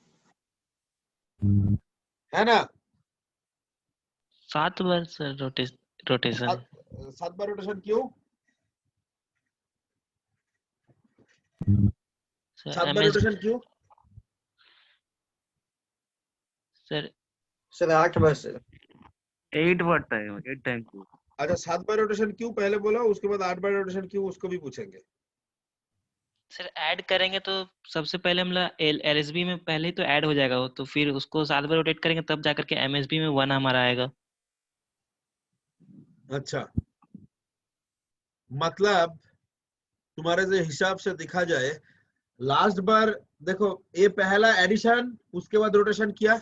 है ना? 7 बार सर रोटेशन। 7 बार रोटेशन क्यों? सर 7 बार रोटेशन क्यों? सर सर 8 बार सर। 8 बार टाइम, 8 टाइम क्यों? अच्छा, 7 बार रोटेशन क्यों पहले बोला, उसके बाद 8 बार रोटेशन क्यों उसको भी पूछेंगे। सर ऐड करेंगे तो सबसे पहले हम एलएसबी में पहले ही तो ऐड हो जाएगा वो, तो फिर उसको 7 बार रोटेट करेंगे तब जाकर के एमएसबी में 1 हमारा आएगा। अच्छा, मतलब तुम्हारे से हिसाब से देखा जाए, लास्ट बार देखो ये पहला एडिशन, उसके बाद रोटेशन किया।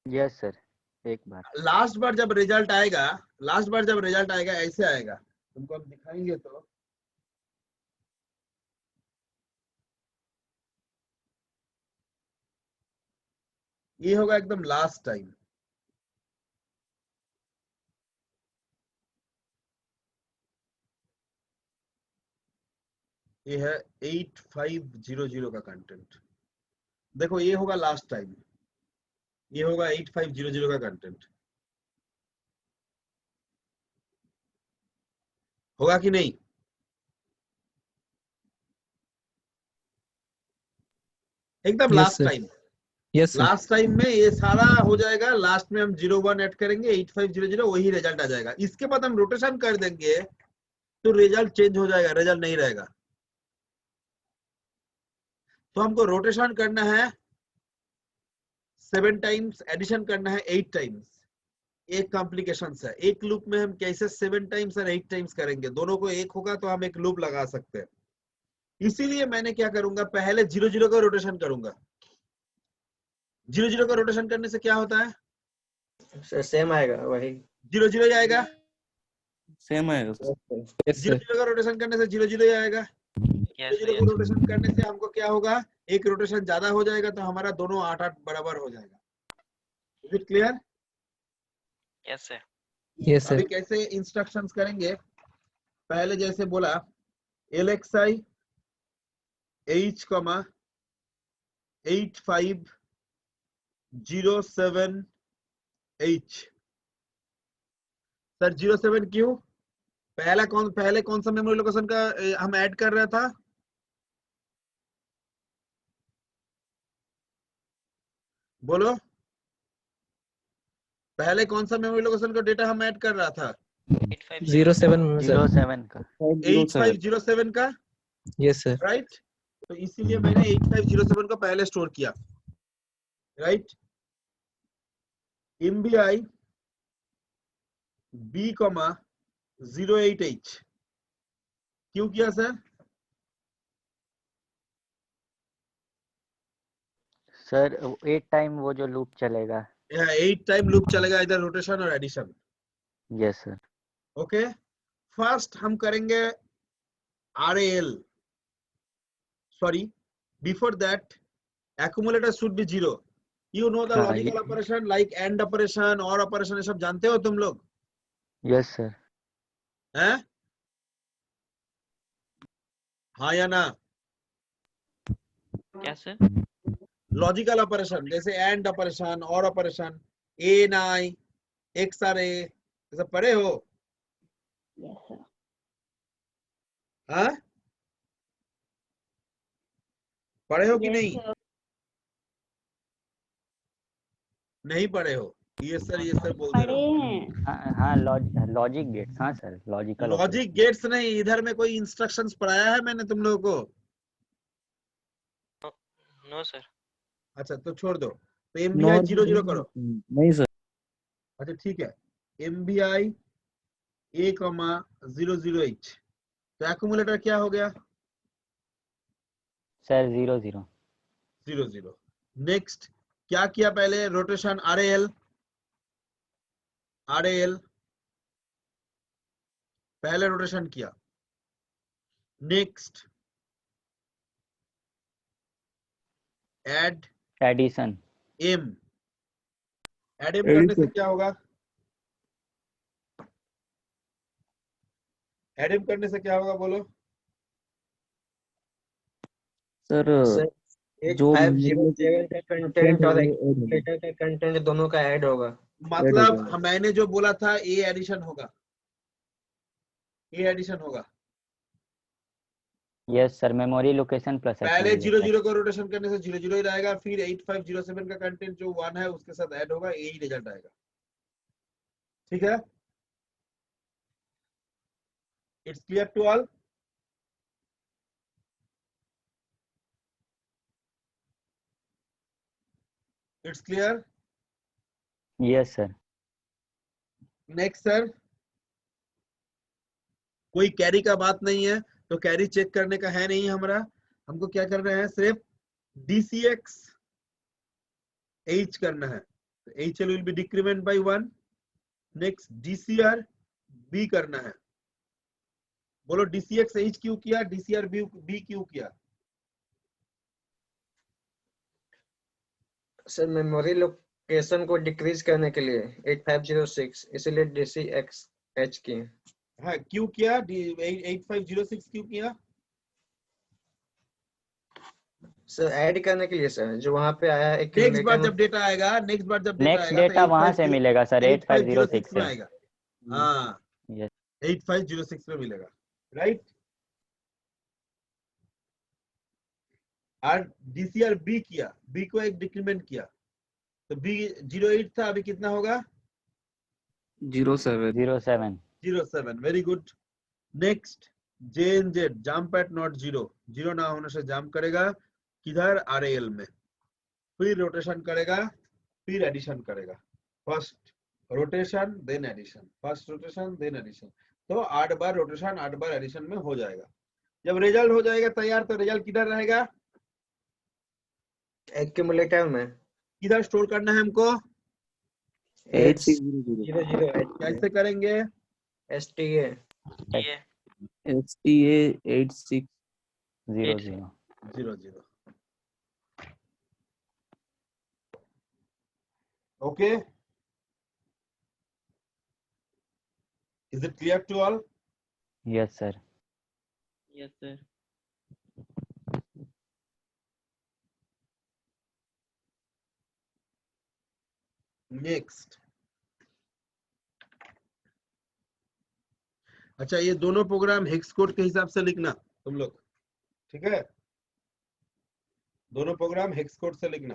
यस सर, एक बार। लास्ट बार जब रिजल्ट आएगा, लास्ट बार जब रिजल्ट आएगा ऐसे आएगा, तुमको हम दिखाएंगे तो ये होगा एकदम लास्ट टाइम। ये है 8500 का कंटेंट। देखो ये होगा लास्ट टाइम, ये होगा 8500 का कंटेंट, होगा कि नहीं? एकदम yes last sir. Time. Yes sir. Last time में ये सारा हो जाएगा, लास्ट में हम 01 ऐड करेंगे, 8500 वही रिजल्ट आ जाएगा। इसके बाद हम रोटेशन कर देंगे तो रिजल्ट चेंज हो जाएगा, रिजल्ट नहीं रहेगा। तो हमको रोटेशन करना है 7 टाइम्स, एडिशन करना है 8 टाइम्स। एक कॉम्प्लिकेशन है, एक लूप में हम कैसे 7 टाइम्स और 8 टाइम्स करेंगे, दोनों को एक होगा तो हम एक लूप लगा सकते हैं। इसीलिए मैंने क्या करूंगा, पहले 00 का रोटेशन करूंगा। 00 का रोटेशन करने से क्या होता है? सर सेम आएगा वही। 00 आएगा। सेम आएगा सर। Yes sir. 00 का रोटेशन करने से 00 आएगा। यस 00 को रोटेशन करने से हमको क्या होगा, एक रोटेशन ज्यादा हो जाएगा तो हमारा दोनों 8-8 बराबर हो जाएगा। Is it clear? Yes sir. Yes अभी सर। कैसे इंस्ट्रक्शंस करेंगे, पहले जैसे बोला LXI H, 8507H। सर 07 क्यों? पहले कौन सा मेमोरी लोकेशन का हम ऐड कर रहा था? बोलो, पहले कौन सा मेमोरी लोकेशन का डेटा हम ऐड कर रहा था? 07 में सर। 07 का। 8507 का, यस सर। राइट? तो इसीलिए मैंने 8507 का पहले स्टोर किया, राइट? MBI B, 08H क्यों किया सर? सर 8 टाइम वो जो लूप चलेगा। 8 टाइम लूप चलेगा, इधर रोटेशन और addition. Yes sir. Okay, first हम करेंगे RAL, sorry before that accumulator should be 0. You know the हाँ, logical operation like AND operation, OR operation, ये सब जानते हो तुम लोग? Yes sir. हैं? हाँ या ना? क्या सर? लॉजिकल ऑपरेशन जैसे AND operation, OR operation, ANI, XRA, ये सब पढ़े हो? Yes sir. हाँ, पढ़े हो कि यस नहीं? सर। नहीं पढ़े हो? ये सर बोल दे रहा पढ़े हूँ। हैं। हाँ हाँ लॉजिक गेट्स, हाँ सर लॉजिकल लॉजिक गेट्स नहीं, इधर में कोई इंस्ट्रक्शंस पढ़ाया है मैंने तुम लोगों को? No sir. अच्छा तो छोड़ दो, तो MBI नॉर 0 करो। नहीं सर। अच्छा ठीक है, MBI A,00H, तो एक्यूमुलेटर क्या हो गया? सर 0 0। 0 0। नेक्स्ट क्या किया पहले? रोटेशन RAL पहले रोटेशन किया। Next add addition. M, add M करने से क्या होगा? एड M करने से क्या होगा बोलो? सर सर जो 8507 का कंटेंट और है, एक्यूमुलेटर का कंटेंट दोनों का ऐड होगा। मतलब मैंने जो बोला था A एडिशन होगा, A एडिशन होगा। Yes sir, memory location plus पहले एक्यूमुलेटर। 0 0 को रोटेशन करने से 0 0 ही रहेगा, फिर 8507 का कंटेंट जो 1 है उसके साथ ऐड होगा, यही रिजल्ट आएगा। ठीक है, it's clear to all? It's clear? Yes sir. Next sir, कोई कैरी का बात नहीं है, तो कैरी चेक करने का है नहीं हमारा। हमको क्या करना है? सिर्फ DCX H करना है। तो HL will be decrement by 1। Next DCR B करना है। बोलो DCX H क्यों किया, DCR B क्यों किया? सर मेमोरी लोकेशन को डिक्रीज करने के लिए 8506, इसीलिए DCX किए। हाँ क्यों किया? 8506 क्यों किया? सर ऐड करने के लिए सर, जो वहां पे आया है नेक्स्ट बार accumulator जब डेटा आएगा, नेक्स्ट बार जब डेटा नेक्स्ट आएगा डेटा तो वहां से मिलेगा सर 8506 8506 में से। आएगा। हाँ यस 8506 में मिलेगा, राइट। और DCR B किया, B को एक डिक्रीमेंट किया, तो B 08 था, अभी कितना होगा? 07 07। 07। Very good. Next JNZ jump eight not 0, 0 ना होने से जंप करेगा किधर? RAL में, फिर रोटेशन करेगा, फिर एडिशन करेगा। First rotation then addition, first rotation then addition, तो 8 बार रोटेशन 8 बार एडिशन में हो जाएगा। जब रिजल्ट हो जाएगा तैयार, तो रिजल्ट किधर रहेगा? एक्यूमुलेटर में। किधर स्टोर करना है हमको? 8600 कैसे करेंगे? STA। ये STA 8600 0 Okay, is it clear to all? Yes sir. Yes sir. Next, अच्छा ये दोनों प्रोग्राम हेक्स कोड के हिसाब से लिखना तुम लोग, ठीक है? दोनों प्रोग्राम हेक्स कोड से लिखना।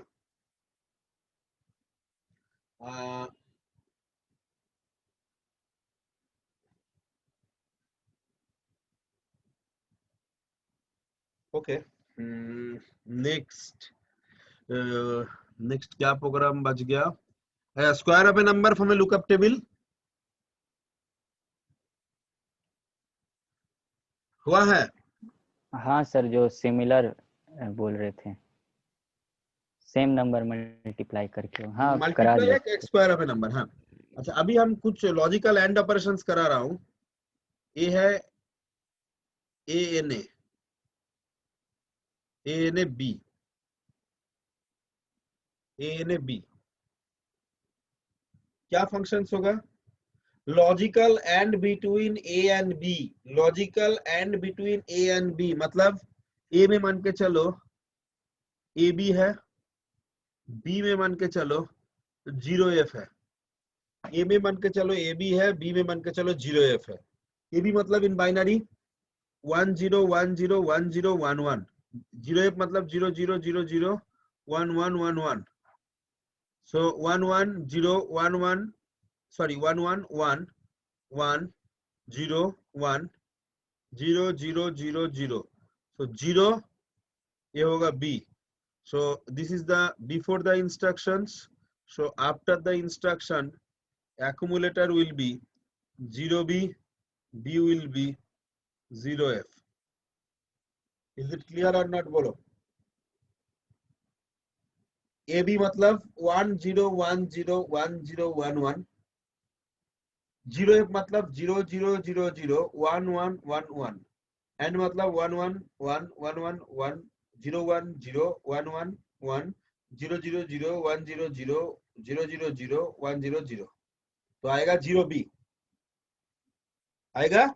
ओके, नेक्स्ट क्या प्रोग्राम बच गया? Square of A number from A lookup table हुआ है? हाँ सर, जो सिमिलर बोल रहे थे, सेम नंबर मल्टीप्लाई करके, हाँ करा मल्टीप्लाई दिया। या स्क्वायर ऑफ ए नंबर? हाँ अच्छा, अभी हम कुछ लॉजिकल एंड ऑपरेशंस करा रहा हूँ। ये है ANA B, क्या फंक्शंस होगा? Logical and between A and B, logical and between A and B, मतलब A में मान के चलो AB है, B में मान के चलो 0F है, A में मान के चलो AB है, B में मान के चलो 0F है। ए बी मतलब इन बाइनरी 1 0 1 0 1 0 1 1, 0 एफ मतलब 0 0 0 0 1 1 1 1, so 1 1 0 1 1 sorry 1 1 1 1 0 1 0 0 0 0, so 0 ये होगा B. So this is the before the instructions. So after the instruction, accumulator will be 0B, B will be 0F. Is it clear or not? बोलो. AB मतलब 1 0 1 0 1 0 1 1. 0F मतलब 0 0 0 0 1 1 1 1. And मतलब 1 1 1 1 1 1 0 1 0 1 1 1 0 0 0 1 0 0 0 0 0 1 0 0, तो आएगा 0B, आएगा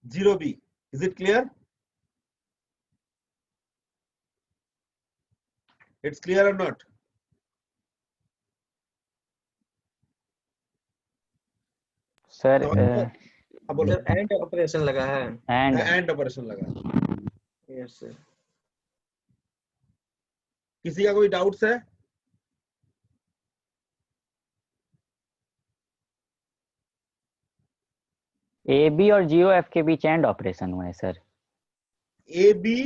0B. Is it clear? It's clear or not? Sir हाँ बोलो. सर एंड ऑपरेशन लगा है। एंड ऑपरेशन लगा. Yes sir. किसी का कोई डाउट्स है? ए बी और 0F के बीच एंड ऑपरेशन हुआ है sir. A B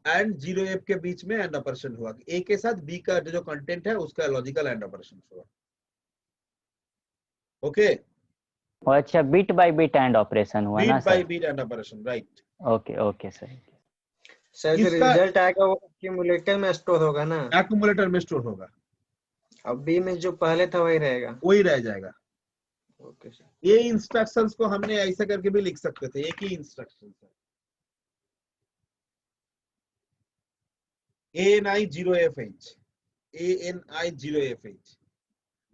and 0F के बीच में एंड ऑपरेशन हुआ. ए के साथ बी का जो कंटेंट है उसका लॉजिकल एंड ऑपरेशन हुआ. ओके. अच्छा, bit by bit and operation हुआ ना bit sir? By bit and operation, right. Okay okay sir. Sir जो इसका- रिजल्ट आएगा वो एक्यूमुलेटर में स्टोर होगा ना? एक्यूमुलेटर में स्टोर होगा. अब बी में जो पहले था वही रहेगा। वही रह जाएगा. Okay sir. ये इंस्ट्रक्शंस को हमने ऐसे करके भी लिख सकते थे. एक ही इंस्ट्रक्शन है. ANI 0FH, ANI 0FH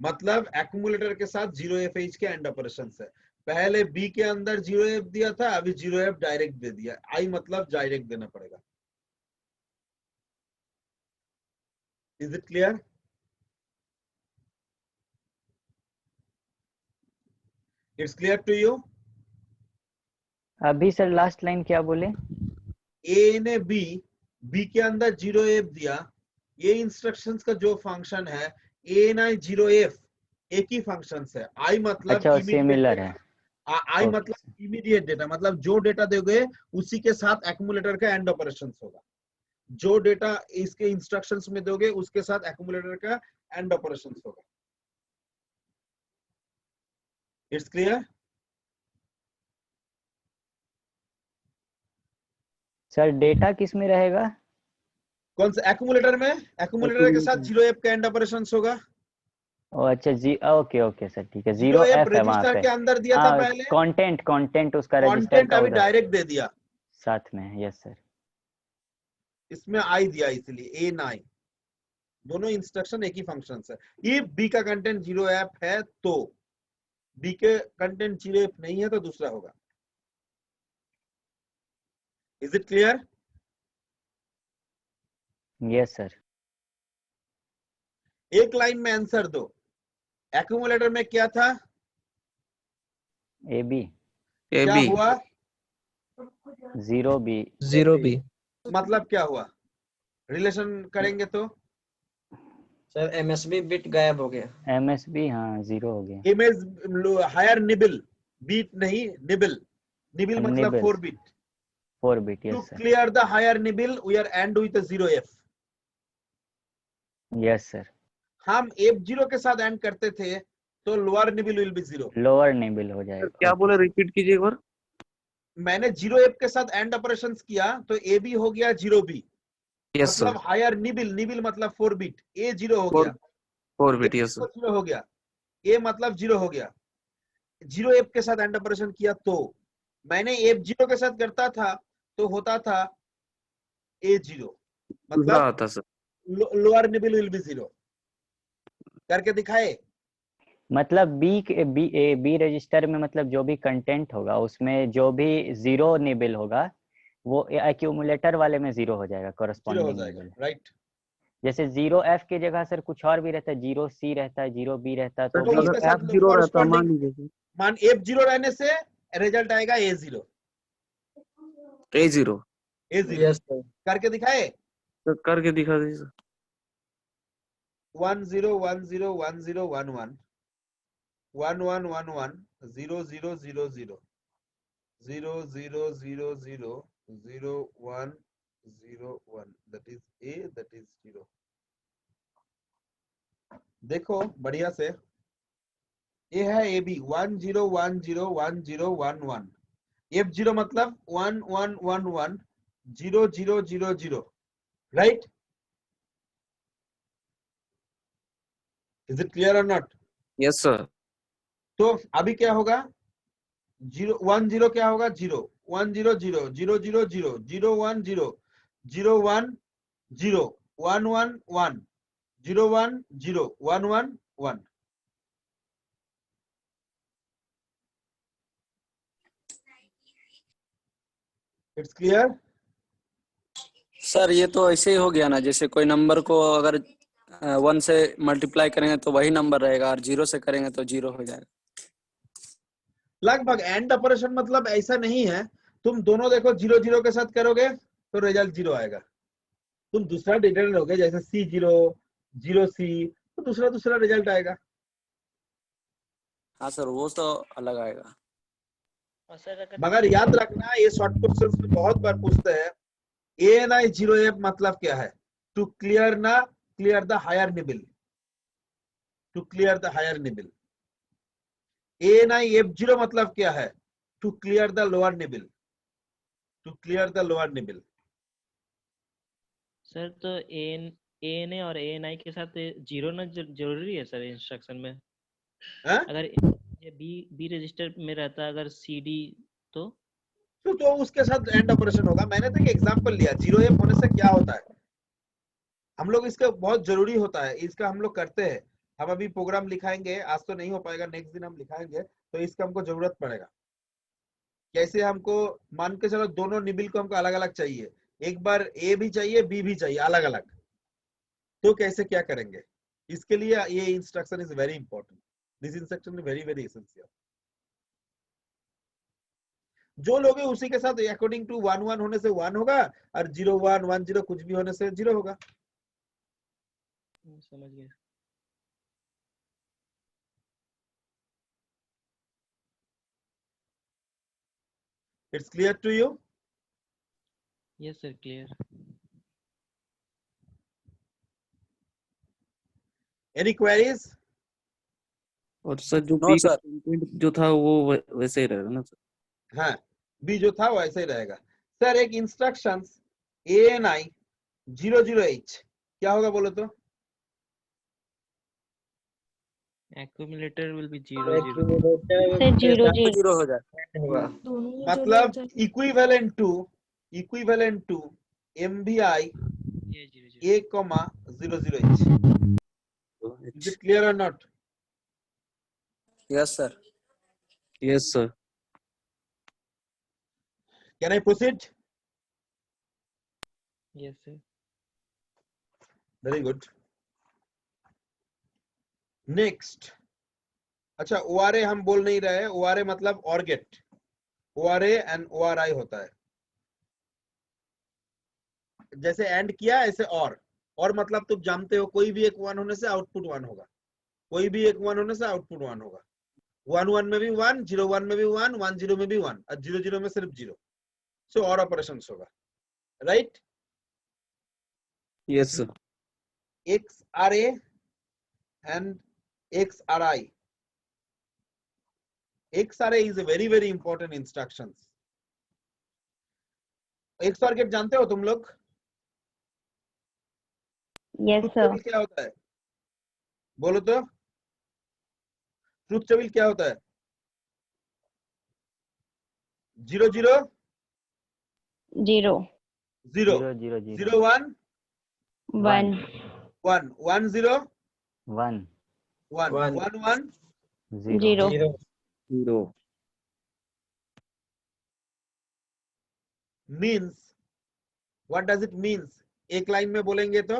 मतलब एक्यूमुलेटर के साथ 0FH के एंड ऑपरेशन है. पहले बी के अंदर 0F दिया था, अभी 0F डायरेक्ट दे दिया. आई मतलब डायरेक्ट देना पड़ेगा. Is it clear? It's clear to you? अभी सर लास्ट लाइन क्या बोले? ए ने बी के अंदर 0F दिया. ये इंस्ट्रक्शंस का जो फंक्शन है ANI 0F एक ही फंक्शन है. आई मतलब अच्छा, सिमिलर है। आई Okay. मतलब इमीडिएट डेटा, मतलब जो डेटा दोगे उसी के साथ एक्यूमुलेटर का एंड ऑपरेशन होगा. जो डेटा इसके इंस्ट्रक्शंस में दोगे उसके साथ एक्यूमुलेटर का एंड ऑपरेशन होगा. It's clear? सर डेटा किस में रहेगा? कौन सा? एक्यूमुलेटर में. एक्यूमुलेटर के साथ 0F का एंड ऑपरेशन होगा. ओ अच्छा जी, ओके ओके सर, ठीक है। 0F है वहां रजिस्टर पे। के अंदर दिया था पहले. कंटेंट उसका रजिस्टर कंटेंट का अभी उधर डायरेक्ट दे दिया साथ में। Yes sir. इसमें आई दिया, इसलिए A9. दोनों इंस्ट्रक्शन एक ही फंक्शन है. ये बी का कंटेंट 0F है तो, बी के कंटेंट 0F नहीं है तो दूसरा होगा. Is it clear? Yes sir. एक लाइन में आंसर दो. एक्यूमुलेटर में क्या था? ए बी क्या हुआ? 0B 0B मतलब क्या हुआ? रिलेशन करेंगे तो सर MSB बिट गायब हो गया। MSB हाँ 0 हो गया। इमेज हायर निबल, बीट नहीं निबल. निबल मतलब Nibble. 4 bit. 4 bit. To yes sir. clear the higher nibble, we are end with a 0F. Yes sir. हम F0 के साथ एंड करते थे तो lower nibble will be 0. Lower nibble हो जाएगा। क्या बोले, रिपीट कीजिए एक बार. मैंने 0F के साथ एंड ऑपरेशंस किया तो AB हो गया 0B. Yes sir. मतलब हायर निबल मतलब 4 बिट. A 0 हो गया. 4 बिट. Yes sir. 0 हो गया. A मतलब 0 हो गया. 0F के साथ एंड ऑपरेशन किया तो मैंने F0 के साथ करता था तो होता था A0 मतलब आता sir. Lower nibble will be 0. करके दिखाए. मतलब बी रजिस्टर में मतलब जो भी कंटेंट होगा उसमें जो भी 0 निबल होगा वो एक्यूमुलेटर वाले में 0 हो जाएगा 0 हो कॉरेस्पॉन्डिंग जाएगा. निबल। राइट. जैसे 0F की जगह सर कुछ और भी रहता है, 0C रहता है, 0B रहता है, तो तो भी उसके साथ F0 रहता, मान corresponding- लीजिए. मान F0 रहने से रिजल्ट आएगा A0 A0 A0 Yes, sir. करके दिखाए। तो करके दिखा दीजिए sir. 1 0 1 0 1 0 1 1 1 1 1 1 0 0 0 0 0 0 0 0 0 1 0 1 that is A, that is 0। देखो बढ़िया से, ये है AB 1 0 1 0 1 0 1 1, F0 मतलब 1 1 1 1 0 0 0 0, राइट? इज इट क्लियर और नॉट? Yes sir. तो अभी क्या होगा? 0 1 0 क्या होगा? 0 1 0 0 0 0 0 0 1 0 0 1 0 1 1 1 0 1 0 1 1 1। It's clear? सर ये तो ऐसे ही हो गया ना, जैसे कोई नंबर को अगर 1 से मल्टीप्लाई करेंगे तो वही नंबर रहेगा, और 0 से करेंगे तो 0 हो जाएगा। लगभग एंड ऑपरेशन मतलब ऐसा नहीं है। तुम दोनों देखो 0 0 के साथ करोगे तो रिजल्ट 0 आएगा। तुम दूसरा डिटेल लोगे जैसे C0 0C तो दूसरा रिजल्ट आएगा। हाँ सर, वो तो अलग आएगा। और सर अगर मगर याद रखना, ये शॉर्ट क्वेश्चन में बहुत बार पूछते हैं ANI 0F मतलब क्या है? To clear the higher nibble, to clear the higher nibble. ANI F0 मतलब क्या है? To clear the lower nibble, to clear the lower nibble. Sir तो ANA और ANI के साथ 0 ना जरूरी है सर इंस्ट्रक्शन में? अगर ये बी रजिस्टर में रहता अगर CD तो उसके साथ एंड ऑपरेशन होगा। मैंने तो एक एग्जांपल लिया 0F होने से क्या होता है। हम लोग इसका बहुत जरूरी होता है, इसका हम लोग करते हैं। हम अभी प्रोग्राम लिखाएंगे, आज तो नहीं हो पाएगा, नेक्स्ट दिन हम लिखाएंगे, तो इसका हमको जरूरत पड़ेगा। कैसे हमको मान के चलो दोनों निबिल को हमको अलग अलग चाहिए, एक बार A भी चाहिए B भी चाहिए अलग अलग, तो कैसे क्या करेंगे? इसके लिए ये instruction is very important. This instruction is very very essential. जो लोग उसी के साथ अकॉर्डिंग टू 1 1 होने से 1 होगा और 0 1 1 0 कुछ भी होने से 0 होगा। समझ गए। It's clear to you? Yes sir, clear. Any queries? और सर जो नो बी का सर। कंटेंट जो था वो वैसे ही रहेगा ना सर? हाँ, बी जो था वो ऐसे ही रहेगा। सर एक इंस्ट्रक्शंस ANI 00H क्या होगा बोलो तो? एक्यूमुलेटर विल बी 0 0 सर 0 0 0 हो जाएगा। मतलब equivalent to MVI A, 00H। Is it clear or not? Yes sir. Yes sir. Can I proceed? Yes sir. Very good. Next, अच्छा ORA हम बोल नहीं रहे। ORA मतलब OR gate, ORA and ORI होता है। जैसे एंड किया ऐसे और मतलब तुम जानते हो कोई भी एक 1 होने से आउटपुट 1 होगा, कोई भी एक 1 होने से आउटपुट 1 होगा। 1 1 में भी 1, 0 1 में भी 1, 1 0 में भी 1 और 0 0 में सिर्फ 0। सो और ऑपरेशंस होगा, right? Yes sir. XRA and XRI. XRA is a very very important instructions. XOR gate जानते हो तुम लोग? Yes truth sir. टेबल क्या होता है बोलो तो? ट्रुथ टेबल क्या होता है? 0 0 0 0 0 0 0 1 1 1 1 0 1 1 1 1 0 0 means what does it means? एक लाइन में बोलेंगे तो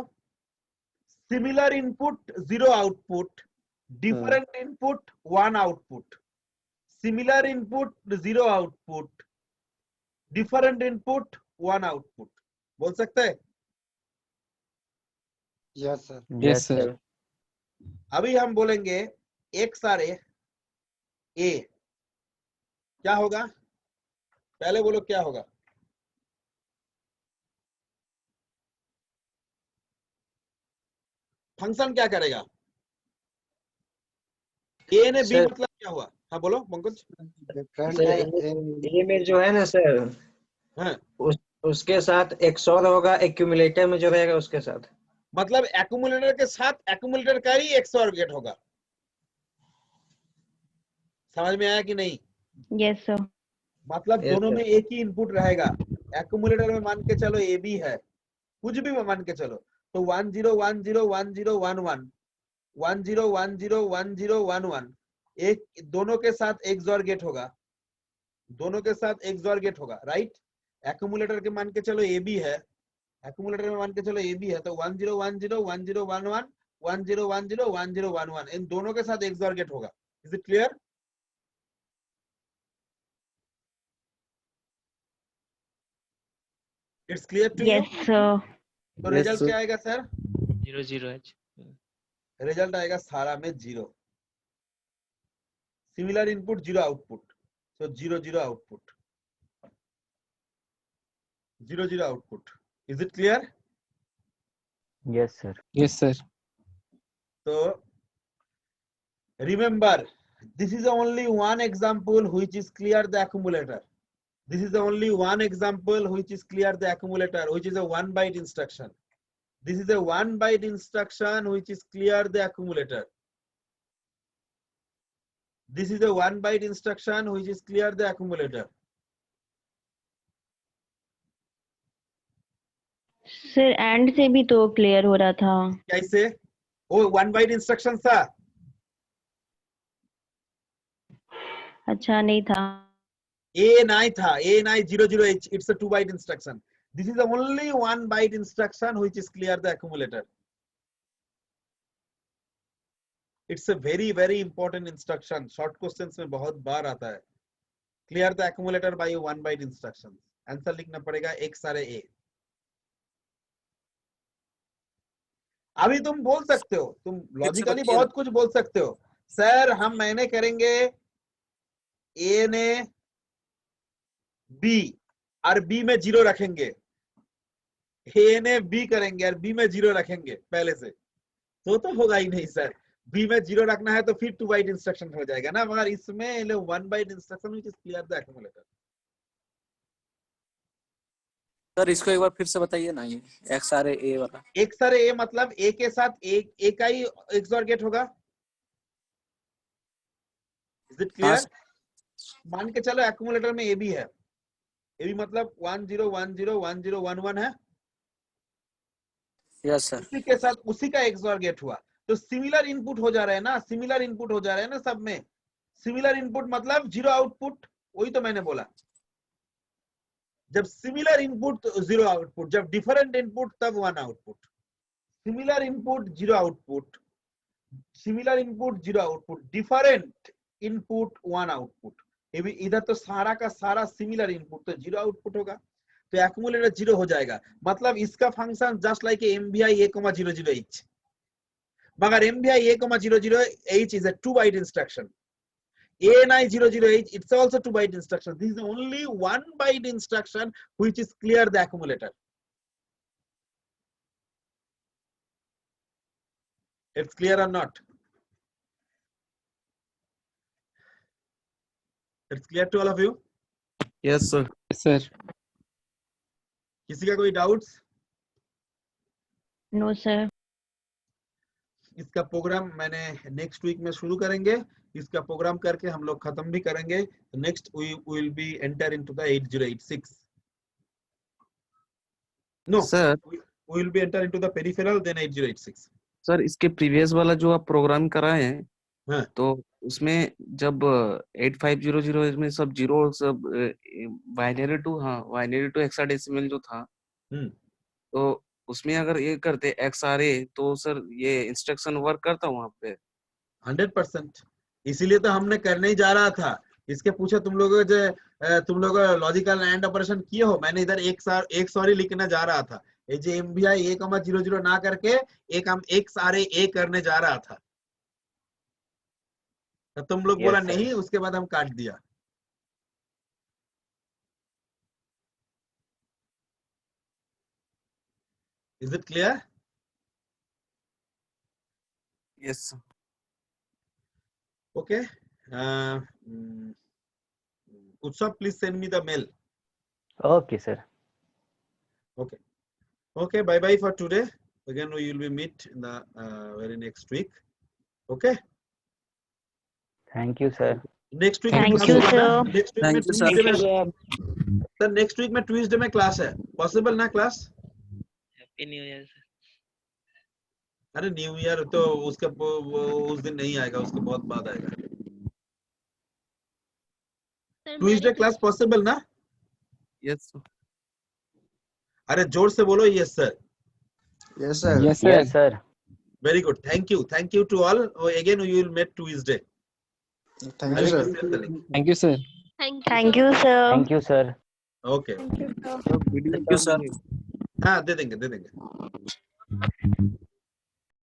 similar input 0 output, different input 1 output. Similar input 0 output, different input 1 output. बोल सकते हैं? Yes sir. Yes, sir. अभी हम बोलेंगे एक्स आर ए, क्या होगा? पहले बोलो क्या होगा? फंक्शन क्या करेगा? ए ने बी सर मतलब क्या हुआ? हाँ बोलो पंकज। ए में जो है ना सर, हाँ, उसके साथ XOR होगा, एक्यूमुलेटर में जो रहेगा उसके साथ। मतलब एक्यूमुलेटर के साथ एक्यूमुलेटर का ही एक्सओर गेट होगा। समझ में आया कि नहीं? Yes sir. मतलब Yes, दोनों sir. में एक ही इनपुट रहेगा। एक्यूमुलेटर में मान के चलो ए बी है, कुछ भी मान के चलो, तो 1 0 1 0 1 0 1 1 1 0 1 0 1 0 1 1, एक दोनों के साथ एक्सओर गेट होगा, दोनों के साथ एक्सओर गेट होगा, राइट? एक्यूमुलेटर के मान के चलो ए बी है, एक्यूमुलेटर में मान के चलो ए बी है, तो 1 0 1 0 1 0 1 1 1 0 1 0 1 0 1 1, इन दोनों के साथ एक्सओर गेट होगा। Is it clear? It's clear to you? Yes sir. तो रिजल्ट क्या आएगा सर? 0 0 H। रिजल्ट आएगा सारा में 0। Similar input 0 output, so 0 0 output, 0 0 output. Is it clear? Yes, sir. Yes, sir. So remember, this is the only one example which is clear the accumulator. This is the only one example which is clear the accumulator, which is a 1 byte instruction. This is a 1 byte instruction which is clear the accumulator. This is a 1 byte instruction which is clear the accumulator. Sir and से भी तो क्लियर हो रहा था। कैसे? वो 1 byte instruction था? अच्छा नहीं था। A नहीं था, A नहीं 0 0 H, it's a 2 byte instruction. This is the only 1 byte instruction which is clear the accumulator. It's a very very important instruction. Short questions में बहुत बार आता है। Clear the accumulator by a 1 byte instruction. Answer लिखना पड़ेगा X सारे A। अभी तुम बोल सकते हो, तुम लॉजिकली बहुत कुछ बोल सकते हो। सर हम मैंने करेंगे ए ने बी और बी में 0 रखेंगे, ए ने बी करेंगे और बी में 0 रखेंगे पहले से, तो होगा ही नहीं सर। बी में 0 रखना है तो फिर 2 बाइट इंस्ट्रक्शन हो जाएगा ना, मगर इसमें 1 byte instruction which is clear the accumulator. Sir इसको एक बार फिर से बताइए ना, ये एक्स आर ए वाला। एक्स आर ए मतलब ए के साथ एक का ही एक्सओर गेट होगा। Is it clear? मान के चलो एक्यूमुलेटर में ए बी है, ए बी मतलब 1 0 1 0 1 0 1 1 है। Yes sir. उसी के साथ उसी का एक्सओर गेट हुआ, तो सिमिलर इनपुट हो जा रहा है ना, सिमिलर इनपुट हो जा रहा है ना सब में। सिमिलर इनपुट मतलब 0 आउटपुट, वही तो मैंने बोला। जब सिमिलर इनपुट 0 आउटपुट, जब डिफरेंट इनपुट तब 1 output. Similar input 0 output, similar input 0 output, different input 1 output. इधर तो सारा का सारा सिमिलर इनपुट, तो 0 आउटपुट होगा, तो एक्यूमुलेटर 0 हो जाएगा। मतलब इसका function just like MVI A,00H, मगर MVI A,00H is a 2 byte instruction. ANI 00H, it's also 2 byte instruction. This is only 1 byte instruction which is clear the accumulator. It's clear or not? It's clear to all of you? Yes, sir. Yes, sir. किसी का कोई डाउट्स? No sir. इसका प्रोग्राम मैंने नेक्स्ट वीक में शुरू करेंगे, इसका प्रोग्राम करके हम लोग खत्म भी करेंगे। Next we will be enter into the 8086। No sir, we will be enter into the peripheral then 8086। Sir इसके प्रीवियस वाला जो आप प्रोग्राम कराए हैं, हाँ। तो उसमें जब 8500 में सब जीरो, सब बाइनरी टू हेक्साडेसिमल जो था, तो उसमें अगर ये करते XRA तो सर ये इंस्ट्रक्शन वर्क करता वहां पे? 100%। इसीलिए तो हमने करने ही जा रहा था, इसके पूछे तुम लोग तुम लोग लॉजिकल एंड ऑपरेशन किए हो? मैंने इधर एक सॉरी लिखने जा रहा था, ये जो MVI A,00 ना करके एक सारे ए करने जा रहा था, तो तुम लोग बोला Yes, sir. नहीं, उसके बाद हम काट दिया। Is it clear? Yes, sir. Okay. Utsav, please send me the mail. Okay, sir. Okay. Okay. Bye bye for today. Again, we will be meet in the very next week. Okay. Thank you, sir. Next week Thank में you, class होगा ना? sir. Next week Thank में you, sir. Tuesday में सर नेक्स्ट वीक में ट्यूसडे में क्लास है, पॉसिबल ना class? Happy new year sir. अरे न्यू ईयर तो उसके वो उस दिन नहीं आएगा, उसके बहुत बाद आएगा। ट्यूसडे क्लास पॉसिबल ना? Yes, sir. अरे जोर से बोलो yes sir. Yes, sir. Yes, sir. Yes, sir. Very good. Thank you to all. Again we will meet Tuesday. Thank I you, will sir. send the link. Thank you, sir. Thank you, sir. Thank you, sir. Okay. Sir, video Thank you, sir. कर दीजिए। हाँ दे देंगे।